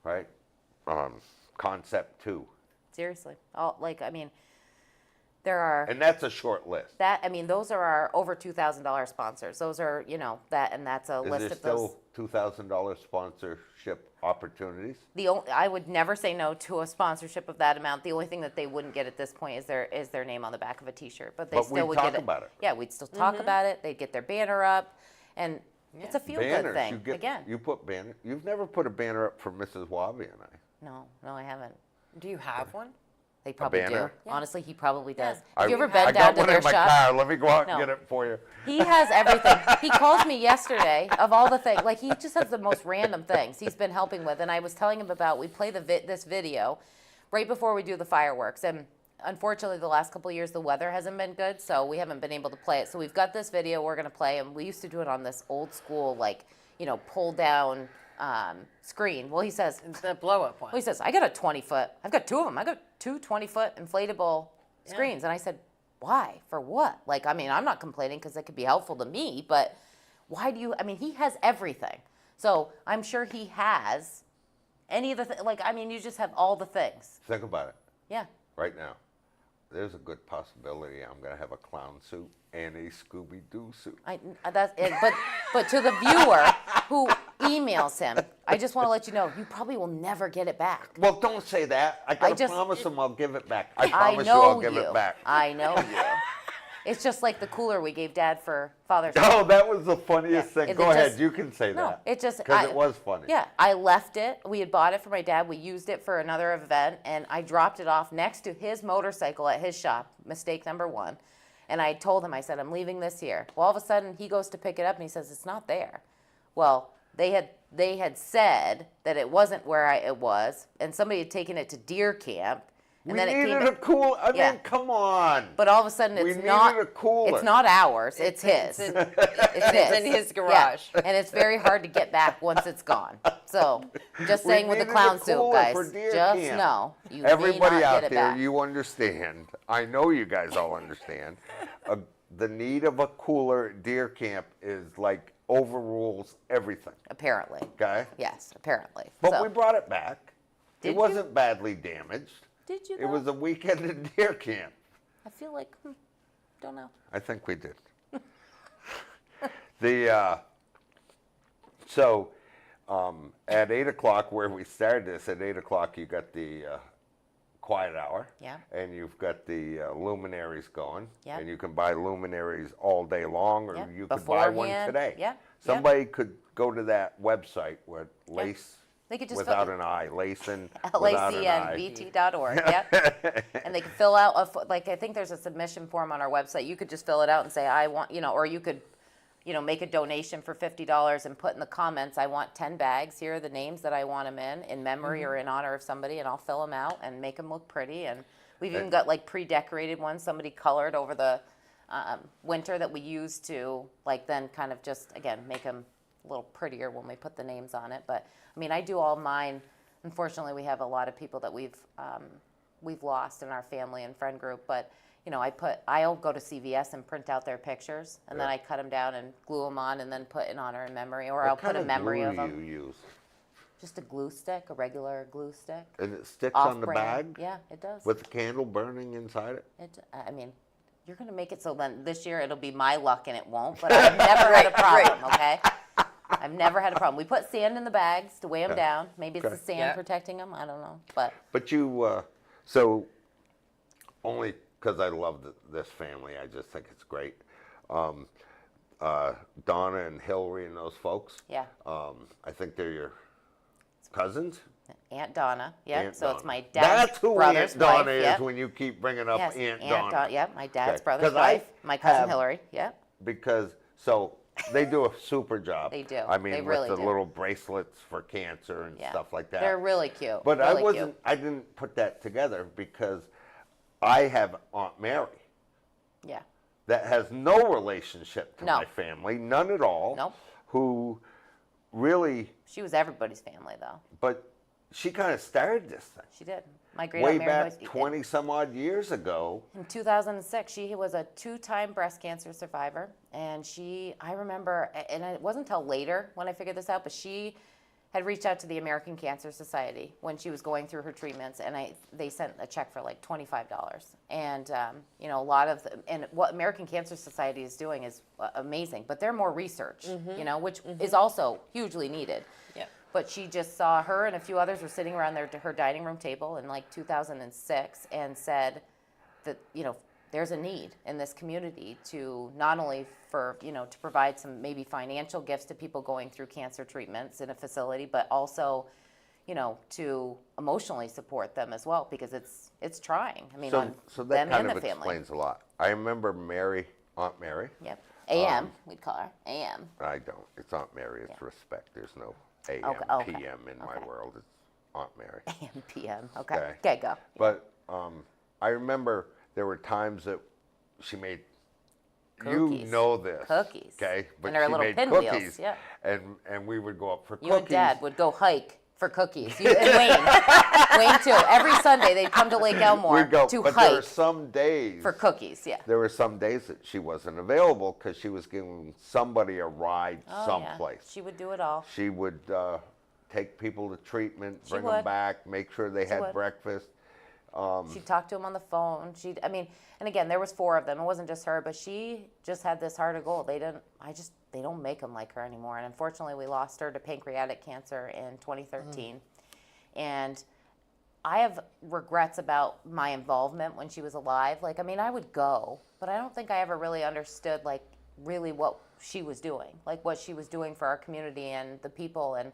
right? Concept 2. Seriously. I mean, there are And that's a short list. those are our over $2,000 sponsors. Those are, that's a Is list there of those. still $2,000 sponsorship opportunities? I would never say no to a sponsorship of that amount. The only thing that they wouldn't get at this point is their name on the back of a T-shirt, but they But still we'd would talk get it. about it. Yeah, we'd still talk about it. They'd get their banner up, and it's a feel-good Banners, thing. Again, you put banner. You've never put a banner up for Mrs. Wobby and I. no, I haven't. Do you have one? They probably do. banner? Yeah. Honestly, he probably does. Yeah. Have you ever I been down got to one their in my shop? car. Let me go out No. and get it for you. He has everything. He called me yesterday of all the things. Like, he just has the most random things he's been helping with. And I was telling him about, we play this video right before we do the fireworks. And unfortunately, the last couple of years, the weather hasn't been good, so we haven't been able to play it. So we've got this video we're going to play. And we used to do it on this old school, pull down screen. Well, he says, The blow up one. Well, he says, I got a 20-foot. I've got 2 of them. I got 2 20-foot inflatable screens. And I said, why? For what? I'm not complaining because it could be helpful to me, but why do you? He has everything. So I'm sure he has any of the you just have all the things. Think about it Yeah. right now. There's a good possibility I'm going to have a clown suit and a Scooby-Doo suit. That's it. But to the viewer who emails him, I just want to let you know, you probably will never get it back. Well, don't say that. I got to promise him I'll give it back. I I promise you know I'll give you. it back. I know you. It's just like the cooler we gave Dad for Father's Day. Oh, that was the funniest Yeah. thing. It Go ahead. just- You can say No, that. it just Because it was funny. Yeah, I left it. We had bought it for my dad. We used it for another event, and I dropped it off next to his motorcycle at his shop. Mistake number 1. And I told him, I said, I'm leaving this here. Well, all of a sudden, he goes to pick it up, and he says, it's not there. Well, they had said that it wasn't where it was, and somebody had taken it to deer camp, and We then it came needed a back. cool. I Yeah. mean, come on. But all of a sudden, We it's needed not. a cooler. It's not ours. It's his. It's in, It's it's his. in his Yeah, garage. and it's very hard to get back once it's gone. So, I'm just We saying with the needed a clown suit, cooler guys, for deer just camp. know you may Everybody not out get it there, back. you understand. I know you guys all understand. The need of a cooler at deer camp is overrules everything. Apparently, Okay. yes, apparently. But So, we brought it back. Did It you? wasn't badly damaged. did you? It Though? was a weekend at deer camp. I feel like, don't know. I think we did. So at 8 o'clock, where we started this, at 8 o'clock you got the quiet hour. Yeah. And you've got the luminaries going. Yeah. And you can buy luminaries all day long, or Yeah. you could buy one Beforehand. today. Yeah. Somebody could go to that website with Lace They could just without an I, Lacen without an I. LACNBT.org. Yep. And they can fill out I think there's a submission form on our website. You could just fill it out and say I want, or you could make a donation for $50 and put in the comments, I want 10 bags. Here are the names that I want them in memory or in honor of somebody, and I'll fill them out and make them look pretty. And we've even got like pre-decorated ones somebody colored over the winter that we use to like then kind of just, again, make them a little prettier when we put the names on it. But I mean, I do all mine. Unfortunately, we have a lot of people that we've lost in our family and friend group, but I'll go to CVS and print out their pictures, and then I cut them down and glue them on, and then put in honor and memory, or I'll put a memory of them. What kind of glue do you use? Just a glue stick, a regular glue stick. And it sticks on the Off-brand. bag? Yeah, it does. With the candle burning inside it? I mean, you're going to make it so then this year it'll be my luck and it won't, but I've never had a problem, okay? I've never had a problem. We put sand in the bags to weigh them down. Maybe it's the sand Yeah. protecting them. I don't know, but But you, so only because I love this family, I just think it's great. Donna and Hillary and those folks. yeah. I think they're your cousins. Aunt Donna, yeah. Aunt So it's Donna. my dad's That's who brother's Aunt Donna wife. is Yep. when you keep bringing up Yes, Aunt Donna. Yeah, my dad's Okay. brother's 'Cause I wife, my cousin have- Hillary. Yeah, Because they do a super job. They do. I mean, They with really the do. little bracelets for cancer and yeah. stuff like that. They're really cute. But really I didn't put that together because I have Aunt Mary cute. Yeah. that has no relationship to No. my family, none at all. Nope. Who really, She was everybody's family, though. but she kind of started this thing She did. My great way aunt Mary back was 20 some odd years ago. in 2006. She was a 2-time breast cancer survivor, and I remember, and it wasn't until later when I figured this out, but she had reached out to the American Cancer Society when she was going through her treatments, and they sent a check for like $25. And a lot of and what American Cancer Society is doing is amazing, but they're more research, which is also hugely needed. Yeah. But she just saw her and a few others were sitting around her dining room table in like 2006 and said that, there's a need in this community to not only for, to provide some maybe financial gifts to people going through cancer treatments in a facility, but also, to emotionally support them as well, because it's trying. I mean, on So them that kind and of the family. explains a lot. I remember Aunt Mary. Yep. AM, we'd call her. AM. I don't. It's Aunt Mary. It's respect. There's no AM, Okay. PM in my Okay. world. It's Aunt Mary. AM, PM. Okay. Okay. Okay, go. But I remember there were times that she made. Cookies. You know this. Cookies. Okay. But And her she little made pinwheels, cookies. yeah. And we would go up for You cookies. and Dad would go hike for cookies. You and Wayne too. Every Sunday they'd come to Lake Elmore We'd go, to but there were hike some days. for cookies. Yeah. There were some days that she wasn't available because she was giving somebody a ride Oh, someplace. Yeah. She would do it all. She would take people to treatment, She bring would. them back, make sure they had would. breakfast. She'd talk to him on the phone. And again, there was 4 of them. It wasn't just her, but she just had this heart of gold. They don't make them like her anymore. And unfortunately, we lost her to pancreatic cancer in 2013. And I have regrets about my involvement when she was alive. I would go, but I don't think I ever really understood, really what she was doing, what she was doing for our community and the people. And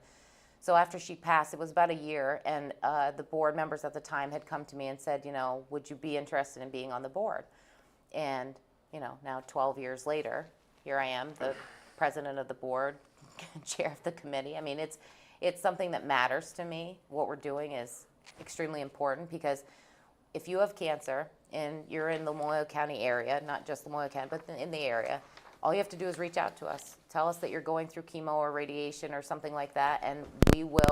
so after she passed, it was about a year, and the board members at the time had come to me and said, would you be interested in being on the board? And, now 12 years later, here I am, the president of the board, chair of the committee. I mean, it's something that matters to me. What we're doing is extremely important, because if you have cancer and you're in the Lamoille County area, not just Lamoille County, but in the area, all you have to do is reach out to us. Tell us that you're going through chemo or radiation or something like that, and we will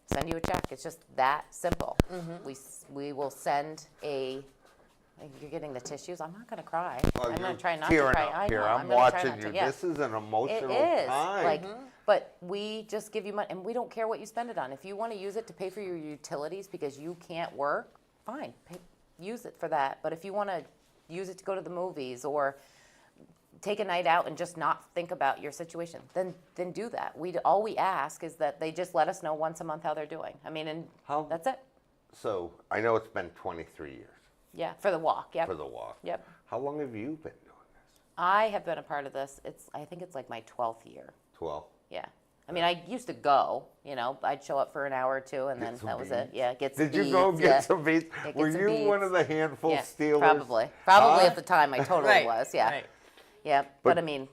send you a check. It's just that simple. We will send a. You're getting the tissues. I'm not going to cry. I'm going to try not to Tearing cry. up I here. know. I'm gonna try watching not to. you. Yeah. This is an emotional It is. time. But we just give you money, and we don't care what you spend it on. If you want to use it to pay for your utilities because you can't work, fine, use it for that. But if you want to use it to go to the movies or take a night out and just not think about your situation, then do that. All we ask is that they just let us know once a month how they're doing. I mean, and that's it. So I know it's been 23 years Yeah, for the walk. Yep. for the walk. Yep. How long have you been doing this? I have been a part of this. I think it's like my 12th year. 12. Yeah. I mean, I used to go, I'd show up for an hour or two, and then some that was it. beads? Yeah, get some Did you beads. go get Yeah. some beads? Yeah, get Were some you one beads. of the handful Yeah, stealers? probably. Probably Huh? at the time, I totally Right, was. Yeah. right. Yeah, but I mean,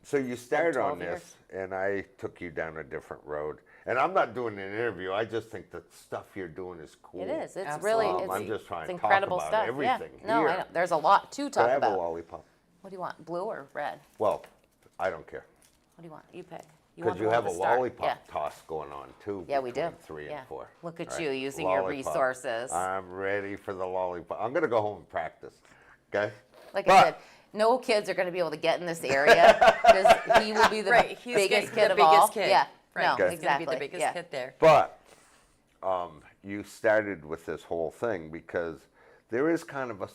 So you started 12 on years. this, and I took you down a different road. And I'm not doing an interview. I just think the stuff you're doing is cool. It is. It's Absolutely. really. It's, I'm just trying it's to talk incredible about stuff. everything Yeah. No, I here. know. There's a lot to Can I talk have a about. lollipop? What do you want? Blue or red? Well, I don't care. What do you want? You pick. Because want you the have one a to start. lollipop Yeah. toss going on too. Yeah, we do. between 3 Yeah. and 4. Look at All you using your resources. I'm ready for the lollipop. I'm gonna go home and practice. Okay. Like But- I said, no kids are going to be able to get in this area because he will be the Right, he's biggest the kid of biggest all. kid. Yeah. Right. No, He's gonna exactly. be the biggest yeah. kid there. But you started with this whole thing because there is kind of a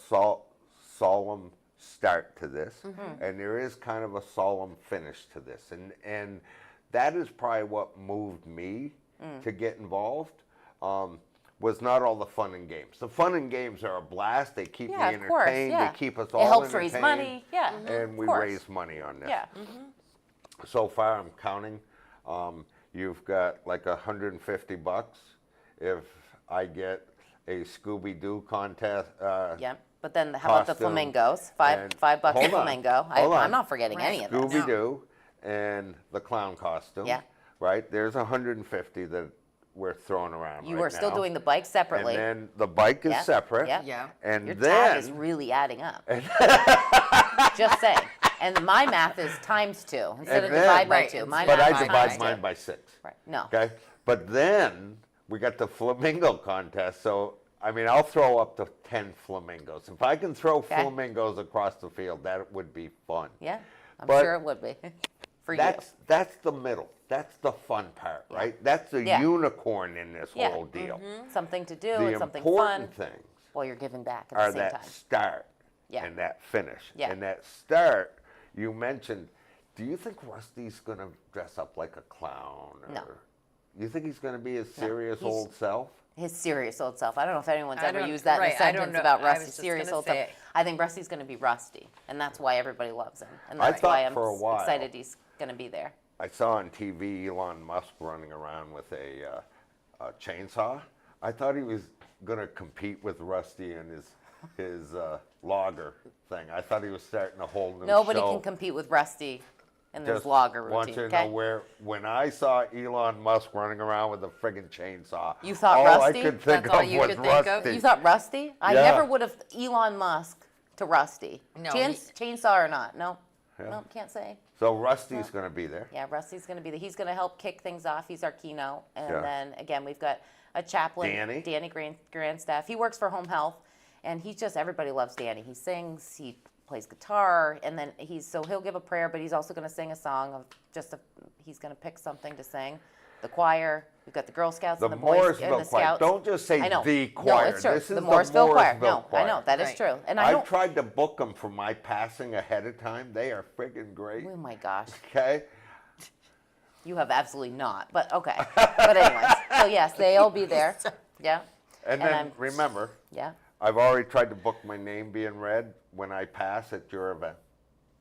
solemn start to this, and there is kind of a solemn finish to this, and that is probably what moved me to get involved. Was not all the fun and games. The fun and games are a blast. They keep Yeah, me of course, entertained. yeah. They keep us all It helps entertained. raise money. Yeah. And we of course. raise money on this. Yeah. So far, I'm counting. You've got like $150 if I get a Scooby-Doo contest. Yeah. But then how about the Costume flamingos? and- $5 a hold on, flamingo. hold on. I'm not forgetting any of this. Scooby-Doo and the clown costume. Yeah. Right? There's 150 that we're throwing around You right are still now. doing the bike separately. And then the bike is Yeah, separate. yeah. Yeah. And Your then tab is really adding up. Just saying. And my math is times 2 instead And of then- divide by Right, 2. it's My but math I is divide times mine 2. by 6. Right. No. Okay? But then we got the flamingo contest. So, I mean, I'll throw up to 10 flamingos. If I can throw flamingos across the field, that would be fun. Yeah. I'm But sure it would be. For That's the middle. That's the fun part, right? That's the Yeah. unicorn in this Yeah. whole deal. you. Something to do The and something fun important things while you're giving back at are the same that time. start Yeah. and that finish. Yeah. And that start, you mentioned, do you think Rusty's going to dress up like a clown? Or No. You think he's going to be his serious he's- old self? His serious old self. I don't know if anyone's I ever don't- used that in right, a I don't sentence know. about I was Rusty's just serious gonna old say- self. I think Rusty's going to be Rusty, and that's why everybody loves him, and I that's why thought I'm for a while- excited he's going to be there. I saw on TV Elon Musk running around with a chainsaw. I thought he was going to compete with Rusty and his logger thing. I thought he was starting a whole new Nobody show. can compete with Rusty in his Just logger want routine. you to Okay? know when I saw Elon Musk running around with a friggin' chainsaw, You thought all Rusty? I could think That's all of you was could think of? Rusty. You thought Rusty? I Yeah. never would have Elon Musk to Rusty. No, Chainsaw or not? No. Yeah. No, can't say. So Rusty's going to be there. Yeah, Rusty's going to be he's going to help kick things off. He's our keynote. And Yeah. then again, we've got a chaplain, Danny? Grandstaff. He works for Home Health, and he's just everybody loves Danny. He sings, he plays guitar, and then he'll give a prayer, but he's also going to sing a song of he's going to pick something to sing. The choir, we've got the Girl Scouts The and the Boys and Morrisville the choir. Scouts. Don't just say I know. the No, choir. it's true. This is the Morrisville choir. Morrisville No, I know choir. that is Right. true. And I I've don't. tried to book them for my passing ahead of time. They are friggin' great. Oh my gosh. Okay? You have absolutely not, but okay. But anyways, so yes, they'll be there. Yeah, And And then I'm- remember, yeah. I've already tried to book my name being read when I pass at your event.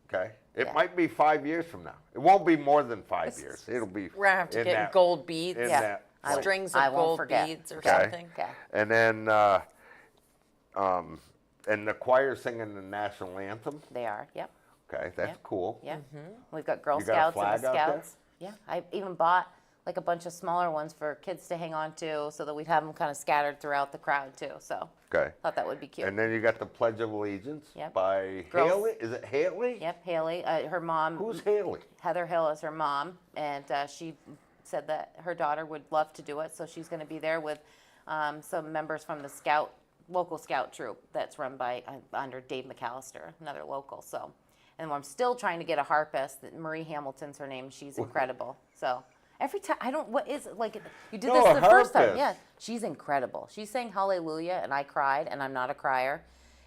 Okay? It Yeah. might be 5 years from now. It won't be more than 5 years. It'll be We're gonna have to in get that- gold beads, in Yeah. that I- way. strings I of won't gold forget. beads or Okay. something. Okay. And then, and the choir singing the national anthem. They are. Yep. Okay, that's Yeah. cool. Yeah. We've got Girl You got a Scouts and the flag out there? Scouts. Yeah. I even bought like a bunch of smaller ones for kids to hang on to, so that we'd have them kind of scattered throughout the crowd too. So Okay. thought that would be cute. And then you got the Pledge of Allegiance Yep. by Girls- Haley. Is it Haley? Yep. Haley, her mom. Who's Haley? Heather Hill is her mom, and she said that her daughter would love to do it, so she's going to be there with some members from the local scout troop that's run by under Dave McAllister, another local. So, and I'm still trying to get a harpist. Marie Hamilton's her name. She's incredible. So every time what is it like? You did No, this a the first time, harpist. yeah. She's incredible. She sang Hallelujah, and I cried, and I'm not a crier,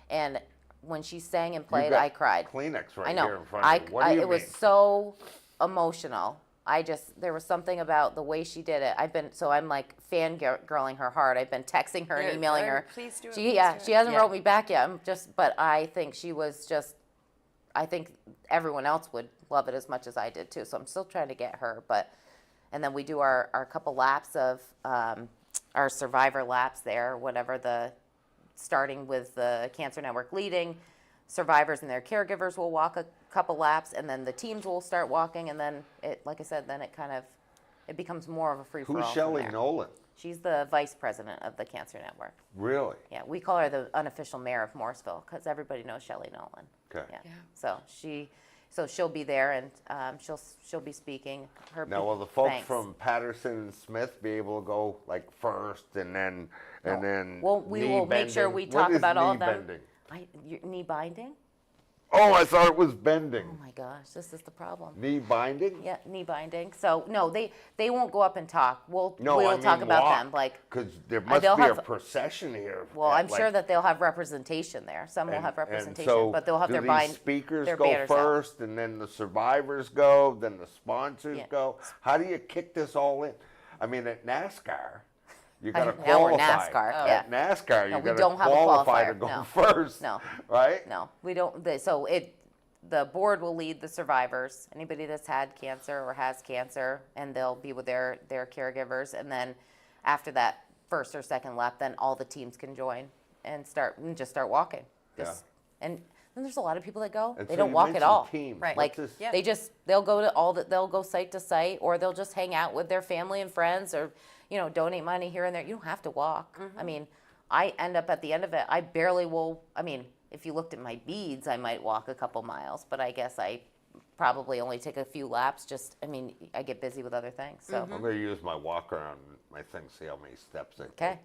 and when she sang and You played, got I cried. Kleenex right I know. here in front of you. What do you it was mean? so emotional. There was something about the way she did it. I'm like fangirling her hard. I've been texting her and Yeah, emailing her. please do it, She, please yeah, do it. she hasn't Yeah. wrote me back yet. But I think she was just, I think everyone else would love it as much as I did too. So I'm still trying to get her. And then we do our couple laps of our survivor laps there, whatever starting with the Cancer Network leading, survivors and their caregivers will walk a couple laps, and then the teams will start walking, and then like I said, then it becomes more of a free for all. Who's Shelley Nolan? She's the vice president of the Cancer Network. Really? Yeah, we call her the unofficial mayor of Morrisville because everybody knows Shelley Nolan. Okay. Yeah. So she'll be there, and she'll be speaking. Now, will the folks thanks. from Patterson and Smith be able to go like first and then Well, we knee will make sure bending? we What talk is about all knee of them. bending? Your knee binding? Oh, I thought it was bending. Oh my gosh, this is the problem. Knee binding? Yeah, knee binding. So no, they won't go up and talk. We'll I talk mean about walk, them. Like, because there must be they'll a have- procession here. well, at, I'm sure like- that they'll have representation there. Some will and- have and representation, so but they'll have do their these speakers their go banners out. first, and then the survivors go, then the sponsors Yeah. go. How do you kick this all in? I mean, at NASCAR, you got to Now we're qualify. NASCAR, At NASCAR, No, you we got don't to have a qualify to qualifier, go no. first. No. Right? No, we don't. The board will lead the survivors, anybody that's had cancer or has cancer, and they'll be with their caregivers. And then after that first or second lap, then all the teams can join and just start walking. And then there's a lot of people that go. And They so don't you walk at mentioned all. teams. Right. Like What's this- Yeah. they'll go site to site, or they'll just hang out with their family and friends, or donate money here and there. You don't have to walk. I mean, I end up at the end of it. I barely will. I mean, if you looked at my beads, I might walk a couple miles, but I guess I probably only take a few laps. I get busy with other things. So I'm going to use my walker on my thing, see how many steps I okay,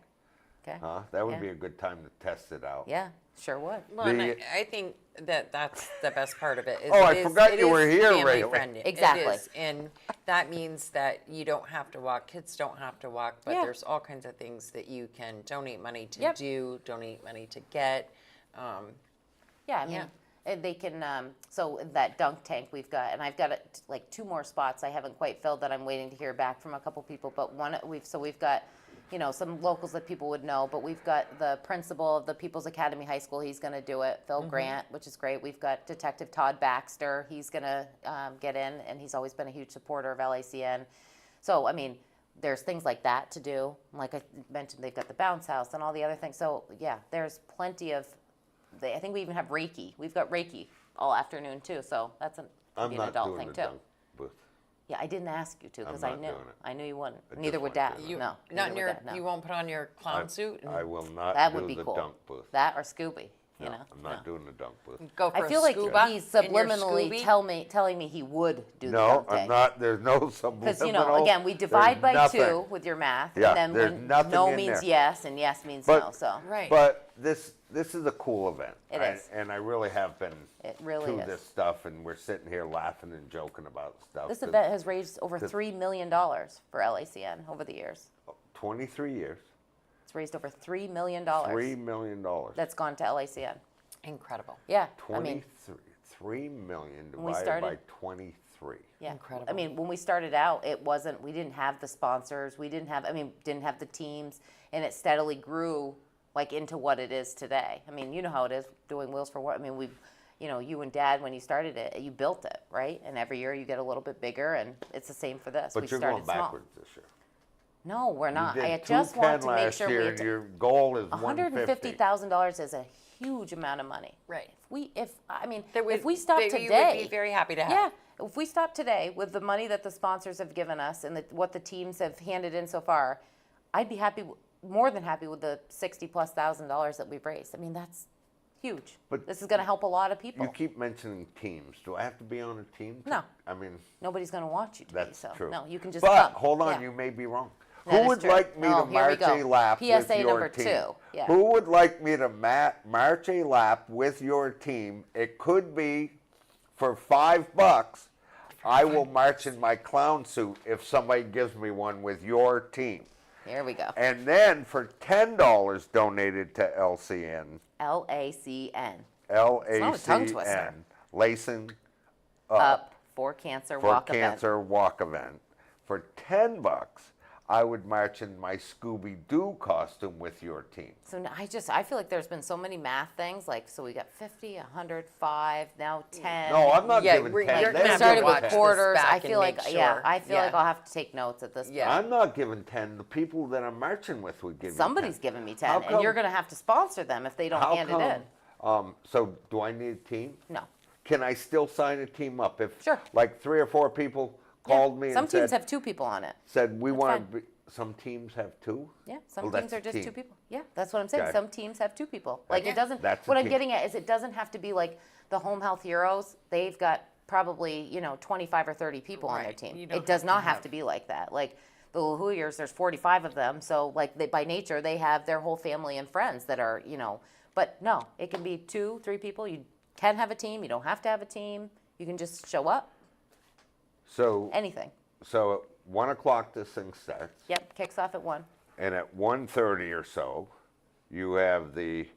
take. Huh? That would Yeah. be a good time to test it out. yeah, sure would. Well, and The- I think that's the best part of it. Is Oh, I it is- forgot it you were is here, family Rayleigh. friendly. Exactly. It is, and that means that you don't have to walk. Kids don't have to walk, but Yeah. there's all kinds of things that you can donate money to Yep. do, donate money to get. Yeah, I mean, they can. So that dunk tank we've got, and I've got like 2 more spots I haven't quite filled that I'm waiting to hear back from a couple people. But we've got, some locals that people would know. But we've got the principal of the People's Academy High School. He's going to do it. Phil Grant, which is great. We've got Detective Todd Baxter. He's going to get in, and he's always been a huge supporter of LACN. So I mean, there's things like that to do. Like I mentioned, they've got the bounce house and all the other things. So yeah, there's plenty of. I think we even have Reiki. We've got Reiki all afternoon too. So that's I'm an not adult doing thing the too. dunk booth. Yeah, I didn't ask you to because I'm I not knew. doing it. I knew you wouldn't. I Neither just would went Dad. to You, No, not neither in would your. Dad, no. You won't put on your clown suit. And I will not That do would be the cool. dunk booth. That or Scooby. You No, know. I'm not No. doing the dunk booth. go for I feel a like scuba he's in your subliminally Scooby. telling me he would do the No, dunk I'm tank. not. There's no subliminal. Because again, we divide by There's 2 nothing. with your math, Yeah, and there's then when nothing no in means there. yes and yes means But- no. So Right. But this is a cool event. It is. And I really have been It really to is. this stuff, and we're sitting here laughing and joking about stuff. this that- event has raised over $3 million for LACN over the years. 23 years, It's raised over $3 million. $3 million. That's gone to LACN. Incredible. Yeah, I 23, mean, 3 million When we divided by started- 23. yeah. Incredible. I mean, when we started out, we didn't have the sponsors, we didn't have the teams, and it steadily grew like into what it is today. I mean, you know how it is doing Wheels for What. I mean, you and Dad, when you started it, you built it, right? And every year you get a little bit bigger, and it's the same for this. But we you're started going small. backwards this year. No, we're not. You did I just want 210 to make last sure year, we. and your goal is 150. $150,000 is a huge amount of money. Right. If we stop You today, would be very happy to have. yeah, if we stop today with the money that the sponsors have given us and what the teams have handed in so far, I'd be happy, more than happy with the $60,000+ that we've raised. I mean, that's huge. But this is going to help a lot of people. You keep mentioning teams. Do I have to be on a team? No. I mean, Nobody's going to want you to be. that's So true. no, you can just But come. hold on, Yeah. you may be wrong. That Who is would true. like me Oh, to here we march go. a lap with PSA your number team? 2. Yeah. Who would like me to march a lap with your team? It could be for $5. I will march in my clown suit if somebody gives me one with your team. Here we go. And then for $10 donated to LCN, LACN. LACN, Lacing Up for Cancer for Walk event. Cancer Walk event. For $10, I would march in my Scooby-Doo costume with your team. So I feel like there's been so many math things. Like, so we got 50, 100, 5, now 10. No, I'm not Yeah, giving you're 10. gonna They We have to give started me with watch 10. this quarters. back I and feel like, make yeah, sure. I feel Yeah. like I'll have to take notes at this point. Yeah. I'm not giving 10. The people that I'm marching with would give Somebody's me 10. giving me How 10, and you're come- going to have to sponsor them if they don't How hand come, it in. So do I need a team? No. Can I still sign a team up if Sure. like 3 or 4 people Yeah. called me Some and teams said, have 2 people on it. we That's want fine. to be, some teams have 2? Yeah, some Well, teams that's are a just team. 2 people. Yeah, that's what I'm saying. Okay. Some teams have 2 people. Like it doesn't. That's a What I'm team. getting at is it doesn't have to be like the Home Health Heroes. They've got probably 25 or 30 people on their Right. team. You don't It does have to not have have- to be like that. Like the Houyers, there's 45 of them. So like by nature, they have their whole family and friends that are But no, it can be 2, 3 people. You can have a team. You don't have to have a team. You can just show up. So, Anything. so at 1 o'clock this thing starts. Yep, kicks off at 1. And at 1:30 or so, you have the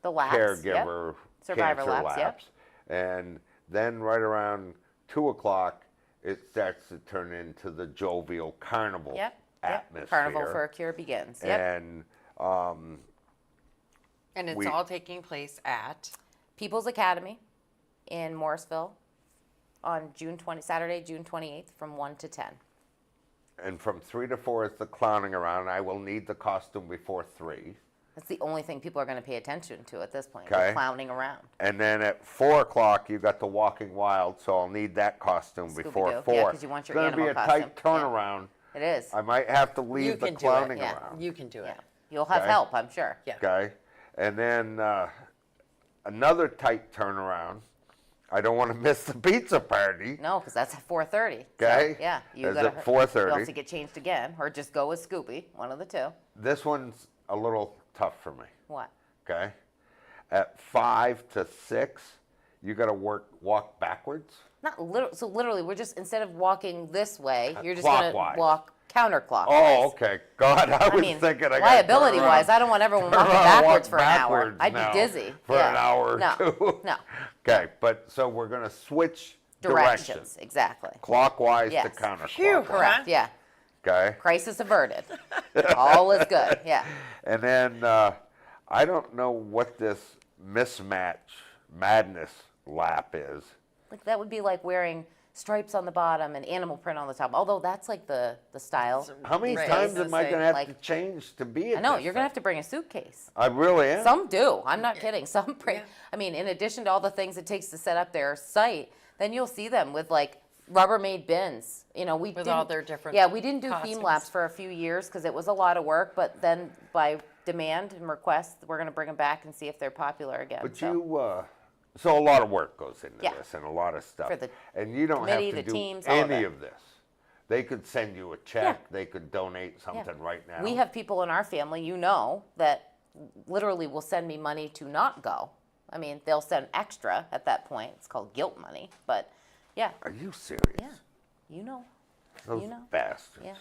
The laps. Yep. caregiver Survivor cancer laps, yep. laps. And then right around 2 o'clock, it starts to turn into the jovial carnival Yep. atmosphere. Carnival for a Cure begins. Yep. And And it's We- all taking place at. People's Academy in Morrisville on Saturday, June 28th from 1 to 10. and from 3 to 4 is the clowning around. I will need the costume before 3. That's the only thing people are going to pay attention to at this point. Okay. The clowning around. And then at 4 o'clock, you got the Walking Wild, so I'll need that costume before Scooby-Doo. 4. Yeah, 'cause you want your It's going to be animal a tight costume. Yeah. turnaround. It is. I might have to You leave the can do it. clowning Yeah. around. You can do Yeah. it. You'll have Okay. help, I'm sure. Yeah. Okay? And then another tight turnaround. I don't want to miss the pizza party. No, because that's at 4:30. Okay. So, yeah. Is gotta, it 4:30? You'll have to get changed again, or just go with Scoopy, one of the two. This one's a little tough for me. What? Okay? At 5 to 6, you got to walk backwards. Not literally. So literally, we're just instead of walking this way, you're just Clockwise. going to walk counterclockwise. Oh, okay. God, I was mean, thinking I got liability-wise, I don't want everyone walking backwards for an hour. I'd be dizzy. for an hour or no, 2. No. Okay, but so we're going to switch Directions. Exactly. clockwise Yes. to counterclockwise. Phew. Correct. Huh? Yeah. Okay, Crisis averted. All is good. Yeah. and then I don't know what this mismatch madness lap is. Like that would be like wearing stripes on the bottom and animal print on the top. Although that's like the style. How many Right. times It's am the I same, going to have like- to change to be at I know this you're gonna thing? have to bring a suitcase. I really am. Some do. I'm not kidding. Some bring. Yeah. I mean, in addition to all the things it takes to set up their site, then you'll see them with like Rubbermaid bins. We With didn't, all their different Yeah, we didn't do theme costumes. laps for a few years because it was a lot of work. But then by demand and request, we're gonna bring them back and see if they're popular again. But so. so a lot of work goes into Yeah. this and a lot of stuff. For the and you don't committee, have to the do teams, all of any it. of this. They could send you a check. Yeah. They could donate something right now. We have people in our family, that literally will send me money to not go. I mean, they'll send extra at that point. It's called guilt money. But yeah, Are you serious? yeah, you know. Those you know. bastards. Yeah,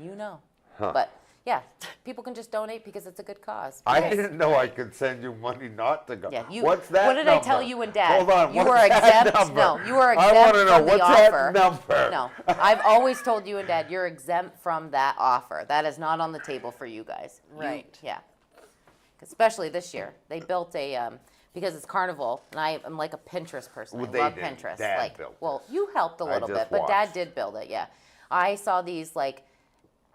you know. Huh. But yeah, people can just donate because it's a good cause. I Because- didn't know I could send you money not to go. Yeah, you. What's that What did I tell number? you and Dad? Hold on. You what's were that exempt. number? No, you were I exempt want to know from the what's offer. that number. No, I've always told you and Dad, you're exempt from that offer. That is not on the table for you guys. Right. Yeah. Especially this year, they built a because it's Carnival, and I am like a Pinterest person. Well, I they love didn't. Pinterest. Dad like, built well, this. you helped a I little just bit, but Dad watched. did build it. Yeah, I saw these like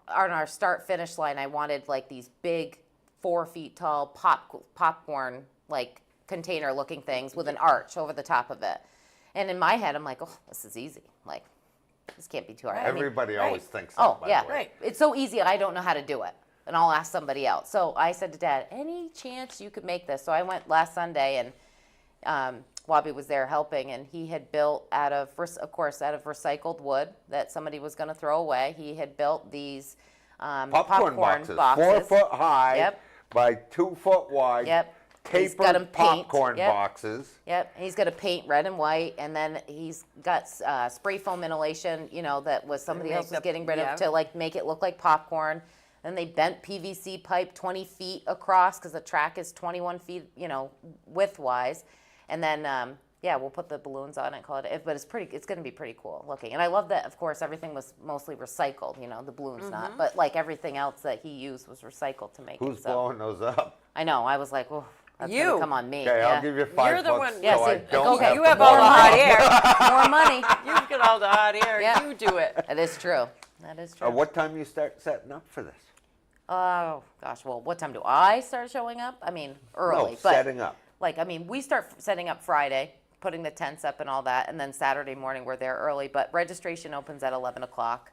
on our start finish line. I wanted like these big 4 feet tall popcorn like container looking things with an arch over the top of it. And in my head, I'm like, oh, this is easy. Like, this can't be too hard. I mean, Everybody right. always thinks that, oh, by yeah. the way. Right. It's so easy, I don't know how to do it. And I'll ask somebody else. So I said to Dad, any chance you could make this? So I went last Sunday, and Wobby was there helping, and he had built out of recycled wood that somebody was going to throw away. He had built these Popcorn boxes. 4 foot high Yep. by 2 foot wide. Yep. He's got 'em Tapered paint. popcorn Yep. boxes. Yep, and he's got to paint red and white, and then he's got spray foam insulation, that was somebody Make else was the- getting rid yeah. of to like make it look like popcorn. Then they bent PVC pipe 20 feet across because the track is 21 feet, width-wise. And then, we'll put the balloons on it, call it. But it's going to be pretty cool looking. And I love that, of course, everything was mostly recycled. The balloons not, but like everything else that he used was recycled to make it. Who's So blowing those up? I know. I was like, oh, that's You. gonna come on me. Okay, yeah. I'll give you $5 You're the bucks one- so Yeah, I see, don't okay, have You to have all the blow hot up. air. More money. You've got all the hot air. Yeah. You do it. That is true. That is true. What time you start setting up for this? Oh gosh. Well, what time do I start showing up? I mean, early. No, but setting up. Like, I mean, we start setting up Friday, putting the tents up and all that, and then Saturday morning we're there early, but registration opens at 11 o'clock.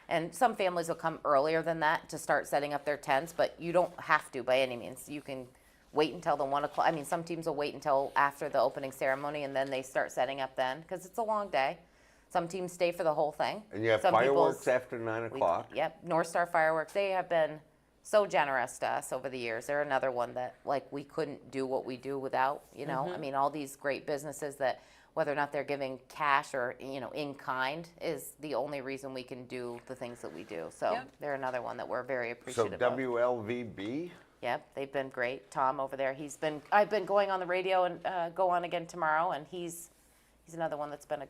And some families will come earlier than that to start setting up their tents, but you don't have to by any means. You can wait until the 1 o'clock. I mean, some teams will wait until after the opening ceremony and then they start setting up then, because it's a long day. Some teams stay for the whole thing. And you have Some fireworks people's- after 9 o'clock. Yep, North Star Fireworks, they have been so generous to us over the years. They're another one that, like, we couldn't do what we do without, you know? I mean, all these great businesses that, whether or not they're giving cash or, you know, in kind, is the only reason we can do the things that we do. So Yep. they're another one that we're very So appreciative of. WLVB, Yep, they've been great. Tom over there, I've been going on the radio and go on again tomorrow, and he's another one that's been a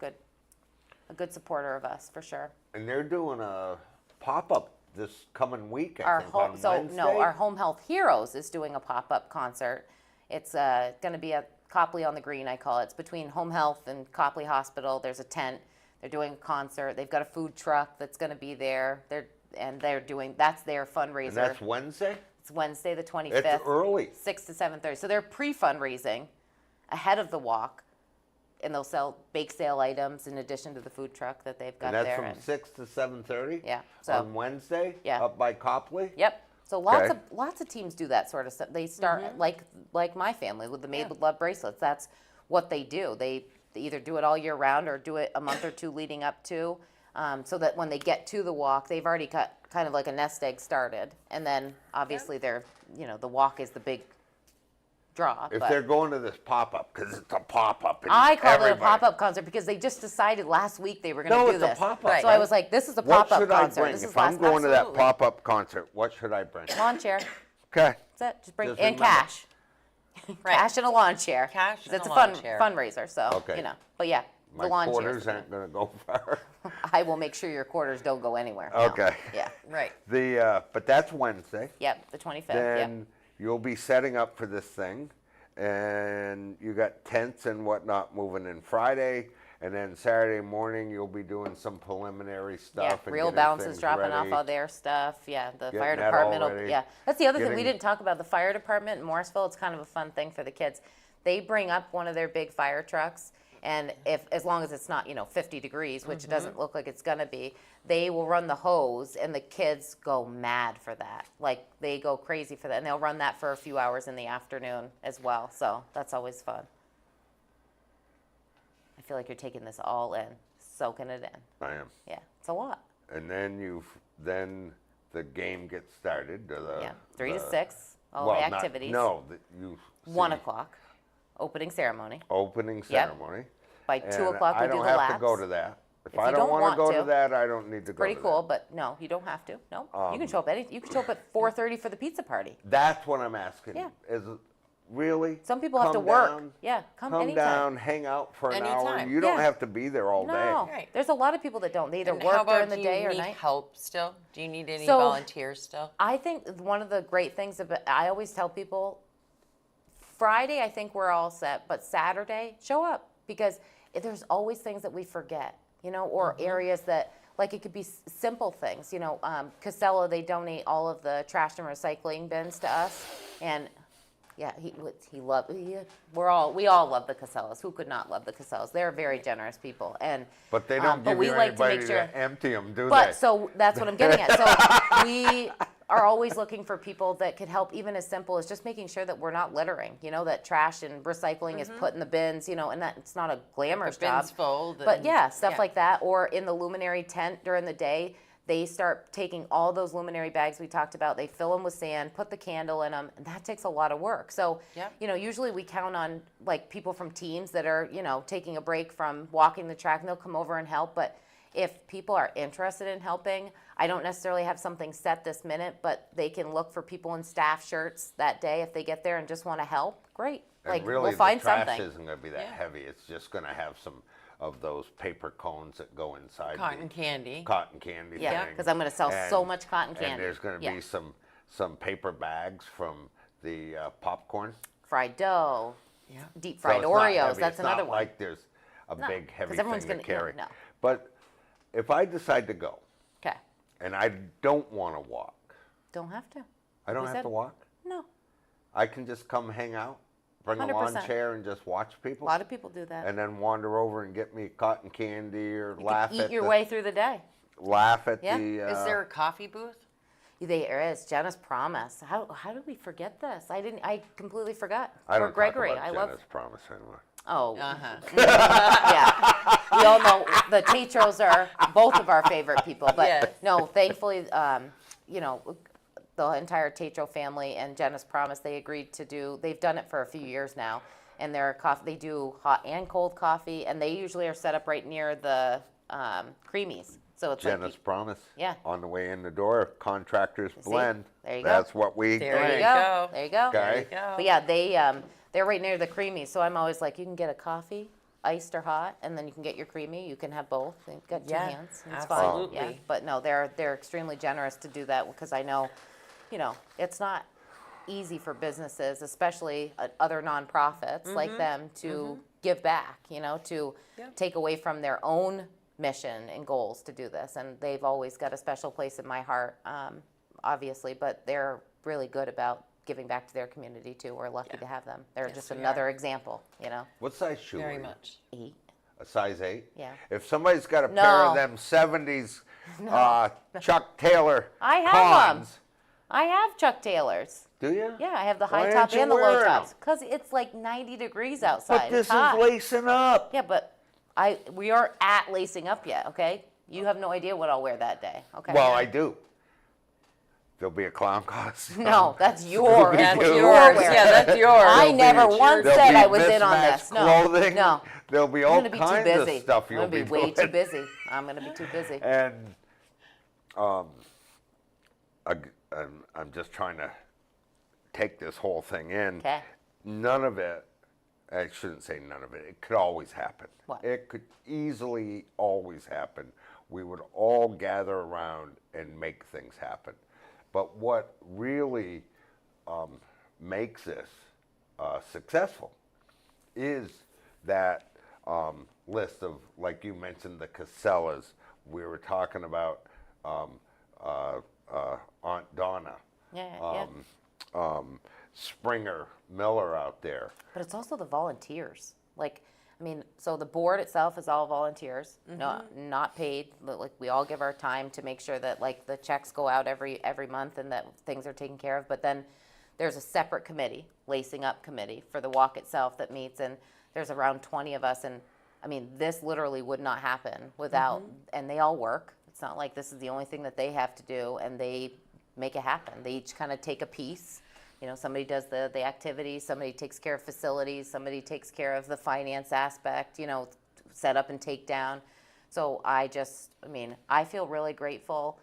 good supporter of us, for sure. and they're doing a pop-up this coming week, I Our think, on Wednesday. our Home Health Heroes is doing a pop-up concert. It's going to be at Copley on the Green, I call it. It's between Home Health and Copley Hospital. There's a tent. They're doing a concert. They've got a food truck that's going to be there. That's their fundraiser. And that's Wednesday? It's Wednesday the 25th. It's early. 6 to 7:30. So they're pre-fundraising ahead of the walk, and they'll sell bake sale items in addition to the food truck that they've got And that's there. from 6 to 7:30? Yeah, so- On Wednesday? Yeah. Up by Copley? Yep. So Okay. lots of teams do that sort of stuff. They start like my family with the Made with Love bracelets. That's what they do. They either do it all year round or do it a month or two leading up to, so that when they get to the walk, they've already got kind of like a nest egg started. And then obviously the walk is the big draw. If but they're going to this pop-up, because it's a pop-up. and I call it a everybody- pop-up concert because they just decided last week they were going to No, do it's a this. pop-up, So I right? was like, this is a What pop-up should I concert. bring? This is If I'm last going to that absolutely. pop-up concert, what should I bring? Lawn chair. Okay. That's it. Just bring Just and remember. cash. Right. Cash and a lawn chair. Cash 'Cause and it's a a lawn chair. fundraiser, so Okay. you know. But yeah, My the lawn quarters chairs. aren't going to go far. I will make sure your quarters don't go anywhere. no. Okay. Yeah. Right. But that's Wednesday. Yep. The 25th. Then Yep. you'll be setting up for this thing, and you got tents and whatnot moving in Friday, and then Saturday morning you'll be doing some preliminary Yeah. stuff. and Real getting Bounce is things dropping ready. off all their stuff. Yeah. The Getting fire that all department. ready. Yeah. That's the other thing we Getting- didn't talk about. The fire department in Morrisville. It's kind of a fun thing for the kids. They bring up one of their big fire trucks. And as long as it's not, 50 degrees, which it doesn't look like it's gonna be, they will run the hose, and the kids go mad for that. Like, they go crazy for that, and they'll run that for a few hours in the afternoon as well. So that's always fun. I feel like you're taking this all in, soaking it in. I am. Yeah, it's a lot. And then the game gets started. Yeah, 3 to 6, all well, the not- activities. no, 1 see, o'clock, opening ceremony. Opening ceremony. By 2 And o'clock, we I do don't the have laps. to go to that. If If I you don't don't want to want go to to. that, I don't need to go Pretty to cool, that. but no, you don't have to. No, you can show up you can show up at 4:30 for the pizza party. That's what I'm asking. Yeah. Is really? Some people have to come work. down, Yeah, come Come anytime. down, hang out for an hour. Anytime. You don't Yeah. have to be there all No, day. Right. there's a lot of people that don't. They either And how work about, during the do day you or need night. help still? Do you need any So- volunteers still? I think one of the great things about I always tell people, Friday I think we're all set, but Saturday show up because there's always things that we forget, or areas that like it could be simple things. Casella, they donate all of the trash and recycling bins to us, and yeah, we all love the Casellas. Who could not love the Casellas? They're very generous people, and But they don't but give we you like to anybody make sure. to empty them, do But they? so that's what I'm getting at. So we are always looking for people that could help, even as simple as just making sure that we're not littering. That trash and recycling is put in the bins. And that it's not a glamorous The bins job. full, But then- yeah, stuff yeah. like that. Or in the luminary tent during the day, they start taking all those luminary bags we talked about. They fill them with sand, put the candle in them, and that takes a lot of work. So Yep. usually we count on like people from teams that are taking a break from walking the track, and they'll come over and help. But if people are interested in helping, I don't necessarily have something set this minute, but they can look for people in staff shirts that day if they get there and just want to help. Great. And Like really, we'll find the trash something. isn't going to be that Yeah. heavy. It's just going to have some of those paper cones that go inside. Cotton the candy. Cotton candy Yeah, thing. 'cause I'm gonna sell so much cotton And candy. there's going to Yeah. be some paper bags from the popcorn. Fried dough, Yeah. deep So fried it's not Oreos. heavy. That's It's another not one. like there's a No, big 'cause heavy thing everyone's to gonna- no, carry. no. But if I decide to go Okay, and I don't want to walk, don't have to. I don't We have said- to walk. No. I can just come hang out, bring a lawn 100%. chair and just watch A people? lot of people do that. And then wander over and get me cotton candy or laugh Eat at your the, way through the day. laugh at Yeah. the. Is there a coffee booth? There is Jenna's promise. How did we forget this? I completely forgot. I Or don't Gregory. talk about I love. Jenna's promise anymore. Oh, Uh-huh. yeah. We all know the Tetros are both of our favorite people, but Yes. no, thankfully, you know, the entire Tetro family and Jenna's promise, they agreed to do. They've done it for a few years now, and their coffee, they do hot and cold coffee, and they usually are set up right near the creamies. So it's Jenna's like, promise. Yeah. On the way in the door, contractors See? blend. There you go. That's what we There there you you drink. go. go. There you go. There you Okay. go. But yeah, they're right near the creamy, so I'm always like, you can get a coffee, iced or hot, and then you can get your creamy. You can have both. You've got two Yeah, hands. It's fine. absolutely. Yeah, but no, they're extremely generous to do that because I know, you know, it's not easy for businesses, especially other nonprofits like them, to give back. You know, to Yep. take away from their own mission and goals to do this, and they've always got a special place in my heart, obviously. But they're really good about giving back to their community too. We're lucky Yeah. to have them. They're Yes, just we another are. example, you know. What size shoe Very are you? much. 8. A size 8? Yeah. If somebody's got a pair No. of them 70s Chuck Taylor I have Cons, I have Chuck Taylors. do you? Yeah, I have the Why high top aren't you and the low wearing tops 'em? because it's like 90 degrees outside. But this It's hot. is lacing up. Yeah, but we aren't at lacing up yet. Okay, you have no idea what I'll wear that day. Okay. Well, I do. There'll be a clown costume. No, that's yours. We That's do. What you're yours. wearing. Yeah, that's yours. I There'll never be- once there'll said be I was in on mismatched this. No, clothing. no. There'll be I'm all gonna be too kinds busy. of stuff I'm you'll gonna be be way doing. too busy. I'm gonna be too busy. And I'm just trying to take this whole thing in. Okay. None of it, I shouldn't say none of it, it could always happen. What? It could easily always happen. We would all gather around and make things happen. But what really makes this successful is that list of, like you mentioned, the Casellas. We were talking about Aunt Donna, Yeah. Springer Miller out there. But it's also the volunteers. Like, I mean, so the board itself is all volunteers, no, not paid. But, like, we all give our time to make sure that, like, the checks go out every month and that things are taken care of. But then there's a separate committee, Lacing Up Committee, for the walk itself that meets, and there's around 20 of us. And I mean, this literally would not happen without, and they all work. It's not like this is the only thing that they have to do, and they make it happen. They each kind of take a piece. You know, somebody does the activities, somebody takes care of facilities, somebody takes care of the finance aspect, you know, set up and take down. So I mean, I feel really grateful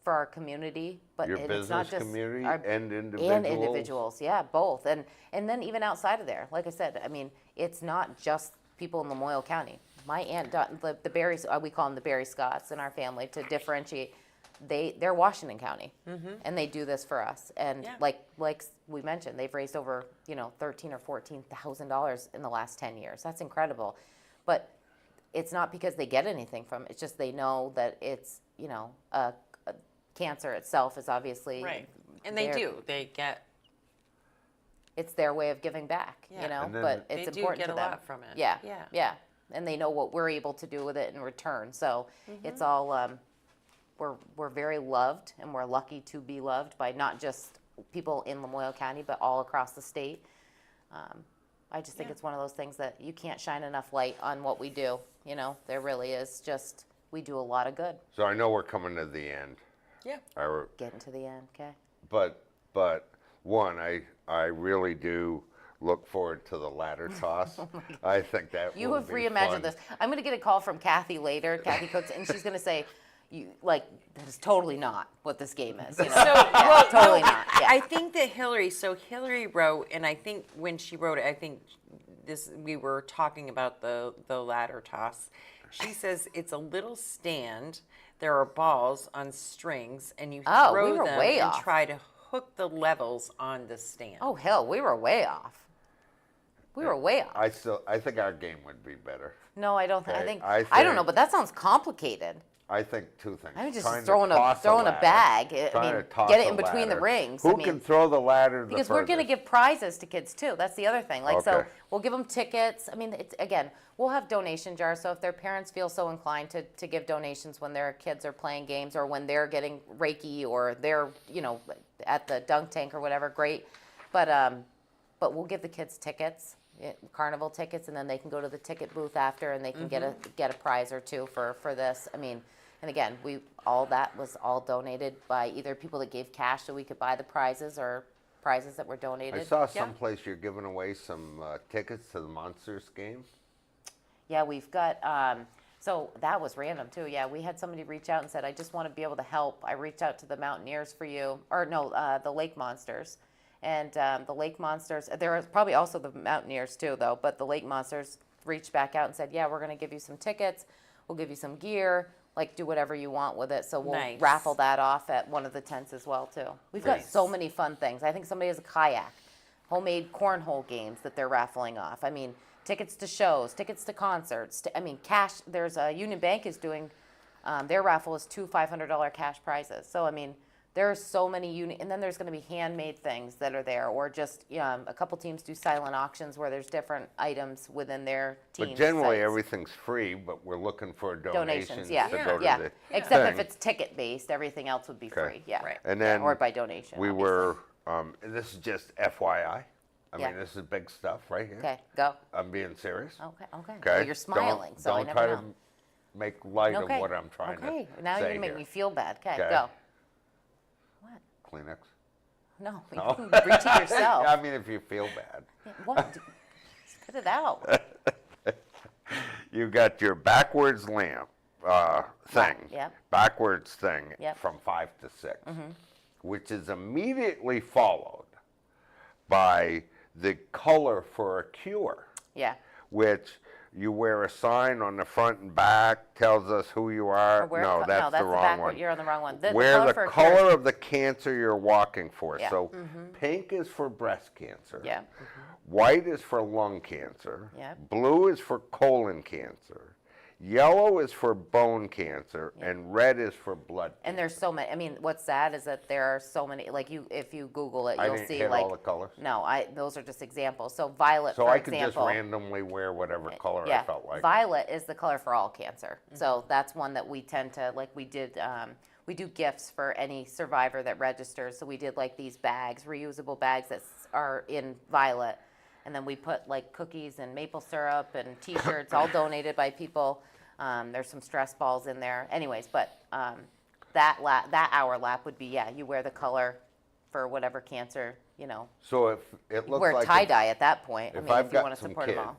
for our community, but Your it's not business just community our, and individuals. and individuals, yeah, both. And then even outside of there, like I said, I mean, it's not just people in Lamoille County. My aunt, the Barrys, we call them the Barry Scotts in our family to differentiate. They're Washington County, and they do this for us. And Yeah. like we mentioned, they've raised over $13,000 or $14,000 in the last 10 years. That's incredible. But it's not because they get anything from it. It's just they know that it's cancer itself is obviously Right. And they their- do. They get. It's their way of giving back, Yeah. you know. And then But They it's do important get to a them. lot from it. Yeah, Yeah. yeah, and they know what we're able to do with it in return. So it's all we're very loved, and we're lucky to be loved by not just people in Lamoille County, but all across the state. I just think Yeah. it's one of those things that you can't shine enough light on what we do. You know, there really is. Just we do a lot of good. So I know we're coming to the end. Yeah. Getting to the end, okay? But one, I really do look forward to the ladder toss. I think that You will have be reimagined fun. this. I'm going to get a call from Kathy later, Kathy Coates, and she's going to say, that is totally not what this game is. You know? So, Yeah, well, totally no, not. Yeah. I think that Hillary wrote, and I think when she wrote it, I think we were talking about the ladder toss. She says it's a little stand. There are balls on strings, and you Oh, we throw were them way and off. try to hook the levels on the stand. Oh, hell, we were way off. We were way off. I think our game would be better. No, I don't think. I Okay, think. I I don't think- know, but that sounds complicated. I think two things. I'm just Trying to throwing toss a ladder. bag. I Trying mean, to toss get it a in between the ladder. rings. Who I mean, can throw the ladder the because we're going to furthest? give prizes to kids too. That's the other thing. Like, so Okay. we'll give them tickets. I mean, it's, again, we'll have donation jars. So if their parents feel so inclined to give donations when their kids are playing games or when they're getting Reiki or they're, at the dunk tank or whatever, great. But we'll give the kids tickets, Carnival tickets, and then they can go to the ticket booth after and they can get a prize or two for this. I mean, and again, all that was all donated by either people that gave cash so we could buy the prizes or prizes that were donated. I saw someplace you're giving away some tickets to the Monsters game. Yeah, we've got, so that was random too. Yeah, we had somebody reach out and said, I just want to be able to help. I reached out to the Mountaineers for you, or no, the Lake Monsters. And the Lake Monsters, there was probably also the Mountaineers too though, but the Lake Monsters reached back out and said, yeah, we're going to give you some tickets. We'll give you some gear. Like, do whatever you want with it. So we'll Nice. raffle that off at one of the tents as well too. We've got Nice. so many fun things. I think somebody has a kayak, homemade cornhole games that they're raffling off. I mean, tickets to shows, tickets to concerts. Cash. There's a Union Bank is doing, their raffle is two $500 cash prizes. So I mean, there are so many and then there's going to be handmade things that are there, or just a couple teams do silent auctions where there's different items within their team. But generally everything's free, but we're looking for donations Yeah, to go to yeah. the Except if thing. it's ticket based, everything else would be free. Yeah, Right. And Yeah, then or by donation. we obviously. were, and this is just FYI. I Yeah. mean, this is big stuff right here. Okay, go. I'm being serious. Okay. Okay. Well, you're smiling, so I don't never try know. to make light Okay. of what I'm trying to Okay. Now say you're gonna make here. me feel bad. Okay, Okay. go. What? Kleenex. No, you No? can reach it yourself. I mean, if you feel bad. What? Spit it out. You got your backwards lamp thing, Yep. backwards thing Yep. from 5 to 6, which is immediately followed by the color for a cure, Yeah. which you wear a sign on the front and back, tells us who you are. Or where No, it that's the wrong backward. one. You're on the wrong one. Wear the for a color cure- of the cancer you're walking for. Yeah. So pink is for breast cancer. Yeah. White is for lung cancer. Yep. Blue is for colon cancer. Yellow is for bone cancer, and red is for blood cancer. And there's so many. I mean, what's sad is that there are so many. Like if you Google it, I you'll didn't see hit like all the colors. no, those are just examples. So violet, So for I could example. just randomly wear whatever color Yeah, I felt like. violet is the color for all cancer. So that's one that we tend to, like we did, we do gifts for any survivor that registers. So we did like these bags, reusable bags that are in violet. And then we put like cookies and maple syrup and t-shirts, all donated by people. There's some stress balls in there. Anyways, but that hour lap would be, yeah, you wear the color for whatever cancer, So if it you looks wear like tie-dye at that point. if I mean, I've if you want got to some support kids, them all.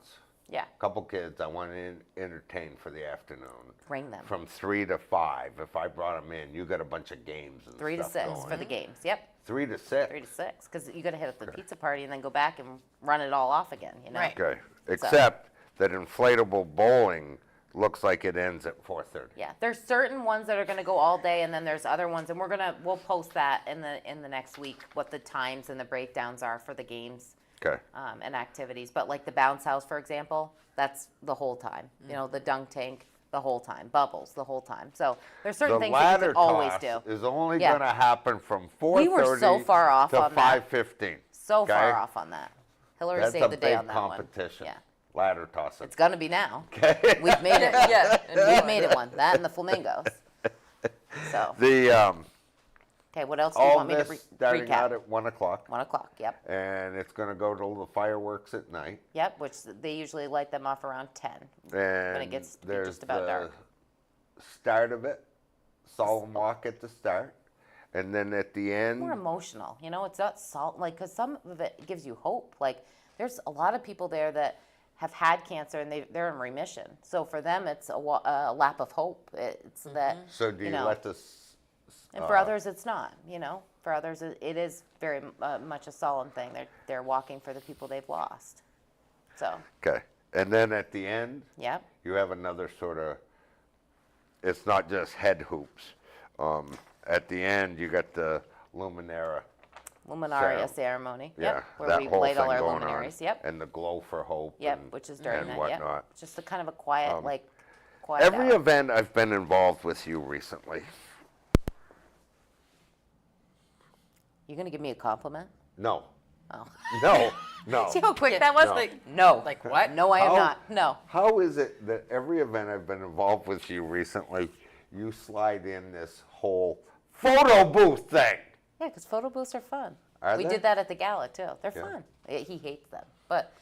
Yeah, couple kids I want to entertain for the afternoon. bring them. From 3 to 5, if I brought them in, you got a bunch of games and 3 to stuff 6 going. for the games. Yep. 3 to 6. 3 to 6, because you got to hit up the pizza party and then go back and run it all off again. Right. Okay, except that inflatable bowling looks like it ends at 4:30. Yeah, there's certain ones that are going to go all day, and then there's other ones, and we'll post that in the next week what the times and the breakdowns are for the games Okay. and activities. But like the bounce house, for example, that's the whole time. The dunk tank, the whole time. Bubbles, the whole time. So there's certain The things that you ladder can always toss do. is only Yeah. going to happen from 4:30 We were so far off to on that. 5:15. So okay? far off on that. Hillary That's saved a the day big on that competition. one. Yeah. Ladder tossing. It's going to be now. We've made it one. Yeah. We've made it one. That and the flamingos. So, The okay, what else do you all want me to this starting out recap? at 1:00, 1 o'clock, yep. and it's going to go to the fireworks at night. Yep, which they usually light them off around 10. And it gets to be there's just about the dark. start of it, solemn walk at the start, and then at the end. More emotional, it's not salt, like, because some of it gives you hope. Like, there's a lot of people there that have had cancer and they're in remission. So for them, it's a lap of hope. It's that, So do you let this? and for others, it's not, For others, it is very much a solemn thing. They're walking for the people they've lost. So, Okay, and then at the end, yep. you have another sort of. It's not just head hoops. At the end, you got the Luminaria. Luminaria ceremony. Yeah, Yep. Where that we whole light all thing our going luminaries. on, Yep. and the glow for hope. Yep. and, Which is during and that. whatnot. Yep. Just a kind of a quiet, quiet Every hour. event I've been involved with you recently. You gonna give me a compliment? No. Oh. No. No. See how quick Yeah, that was? no. No. Like what? No, I am How- not. No. How is it that every event I've been involved with you recently, you slide in this whole photo booth thing? Yeah, because photo booths are fun. Are we they? did that at the gala too. They're Yeah. fun. He hates them, but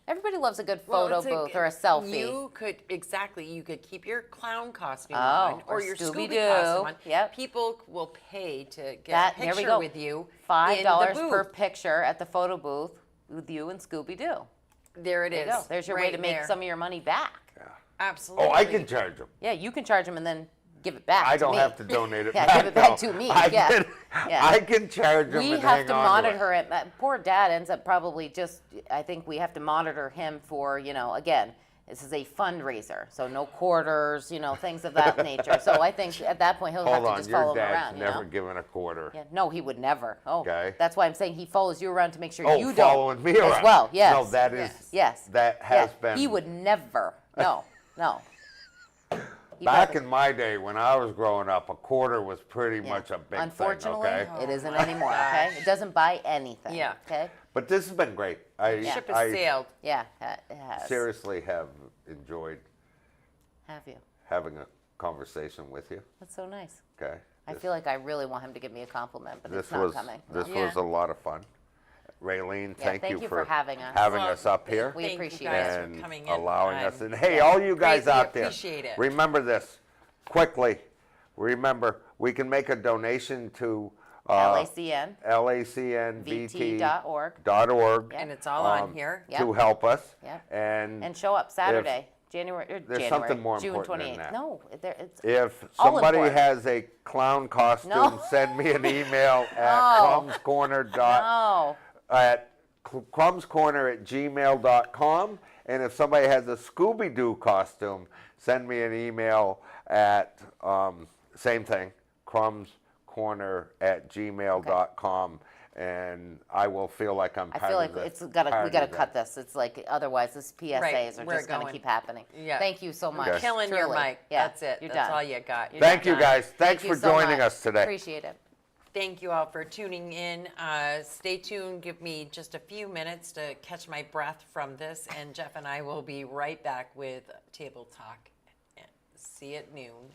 everybody loves a good Well, photo it's booth or a selfie. You could keep your clown costume Oh, on or or your Scooby-Doo. Scooby costume on. Yep. People will pay to get That a there we picture go. with you. $5 in the per booth. picture at the photo booth with you and Scooby Doo. There it There is. you go. There's your way right to make there. some of your money back. Absolutely. Oh, I can charge them. Yeah, you can charge them and then give it back. I to don't me. have to donate it Yeah, back. give it back no. to me. I Yeah. can, Yeah. I can charge them We and have hang to on monitor it. him. Poor dad ends up probably just, I think we have to monitor him for, again, this is a fundraiser. So no quarters, things of that nature. So I think at that point he'll have Hold to on, just your follow him dad's around. never given a quarter. Yeah, no, he would never. Oh, Okay. that's why I'm saying he follows you around to make sure Oh, you don't. following me around. As well, yes. No, that is, Yes. that has Yeah, been. He would never. No, no. He Back probably- in my day, when I was growing up, a quarter was pretty yeah. much a big Unfortunately, thing, okay? it isn't my anymore, okay? gosh. It doesn't buy anything. Yeah. Okay? But this has been great. Ship has sailed. Yeah, it has. seriously have enjoyed Have you? having a conversation with you, That's so nice. okay? I feel like I really want him to give me a compliment, but This it's not was coming. this Yeah. was a lot of fun. Raylene, Yeah, thank, thank you for having us. having Well, us up here We Thank appreciate you guys it. for and coming in. allowing us. I'm And hey, all you guys greatly out there, appreciate it. remember this quickly. Remember, we can make a donation to LACN. LACNVT.org. VT.org. And it's all on here. Yep. to help us. Yep. And And show up Saturday, January. there's something more June important than 28th. that. No, it's if all somebody important. has a clown costume, No. send me an email at No. crumbscorner@gmail.com. And if somebody has a Scooby-Doo costume, send me an email at, same thing, crumbscorner@gmail.com. And I will feel like I'm I part feel of like the we gotta party cut then. this. It's like otherwise this PSAs Right, are we're just gonna going. keep happening. Yeah. Thank you so much. Okay. Killing your Truly. mic. Yeah, That's it. You're That's done. all you got. You're Thank you done. guys. Thanks Thank you for so joining much. us today. Appreciate it. Thank you all for tuning in. Stay tuned. Give me just a few minutes to catch my breath from this, and Jeff and I will be right back with Table Talk. See you at noon.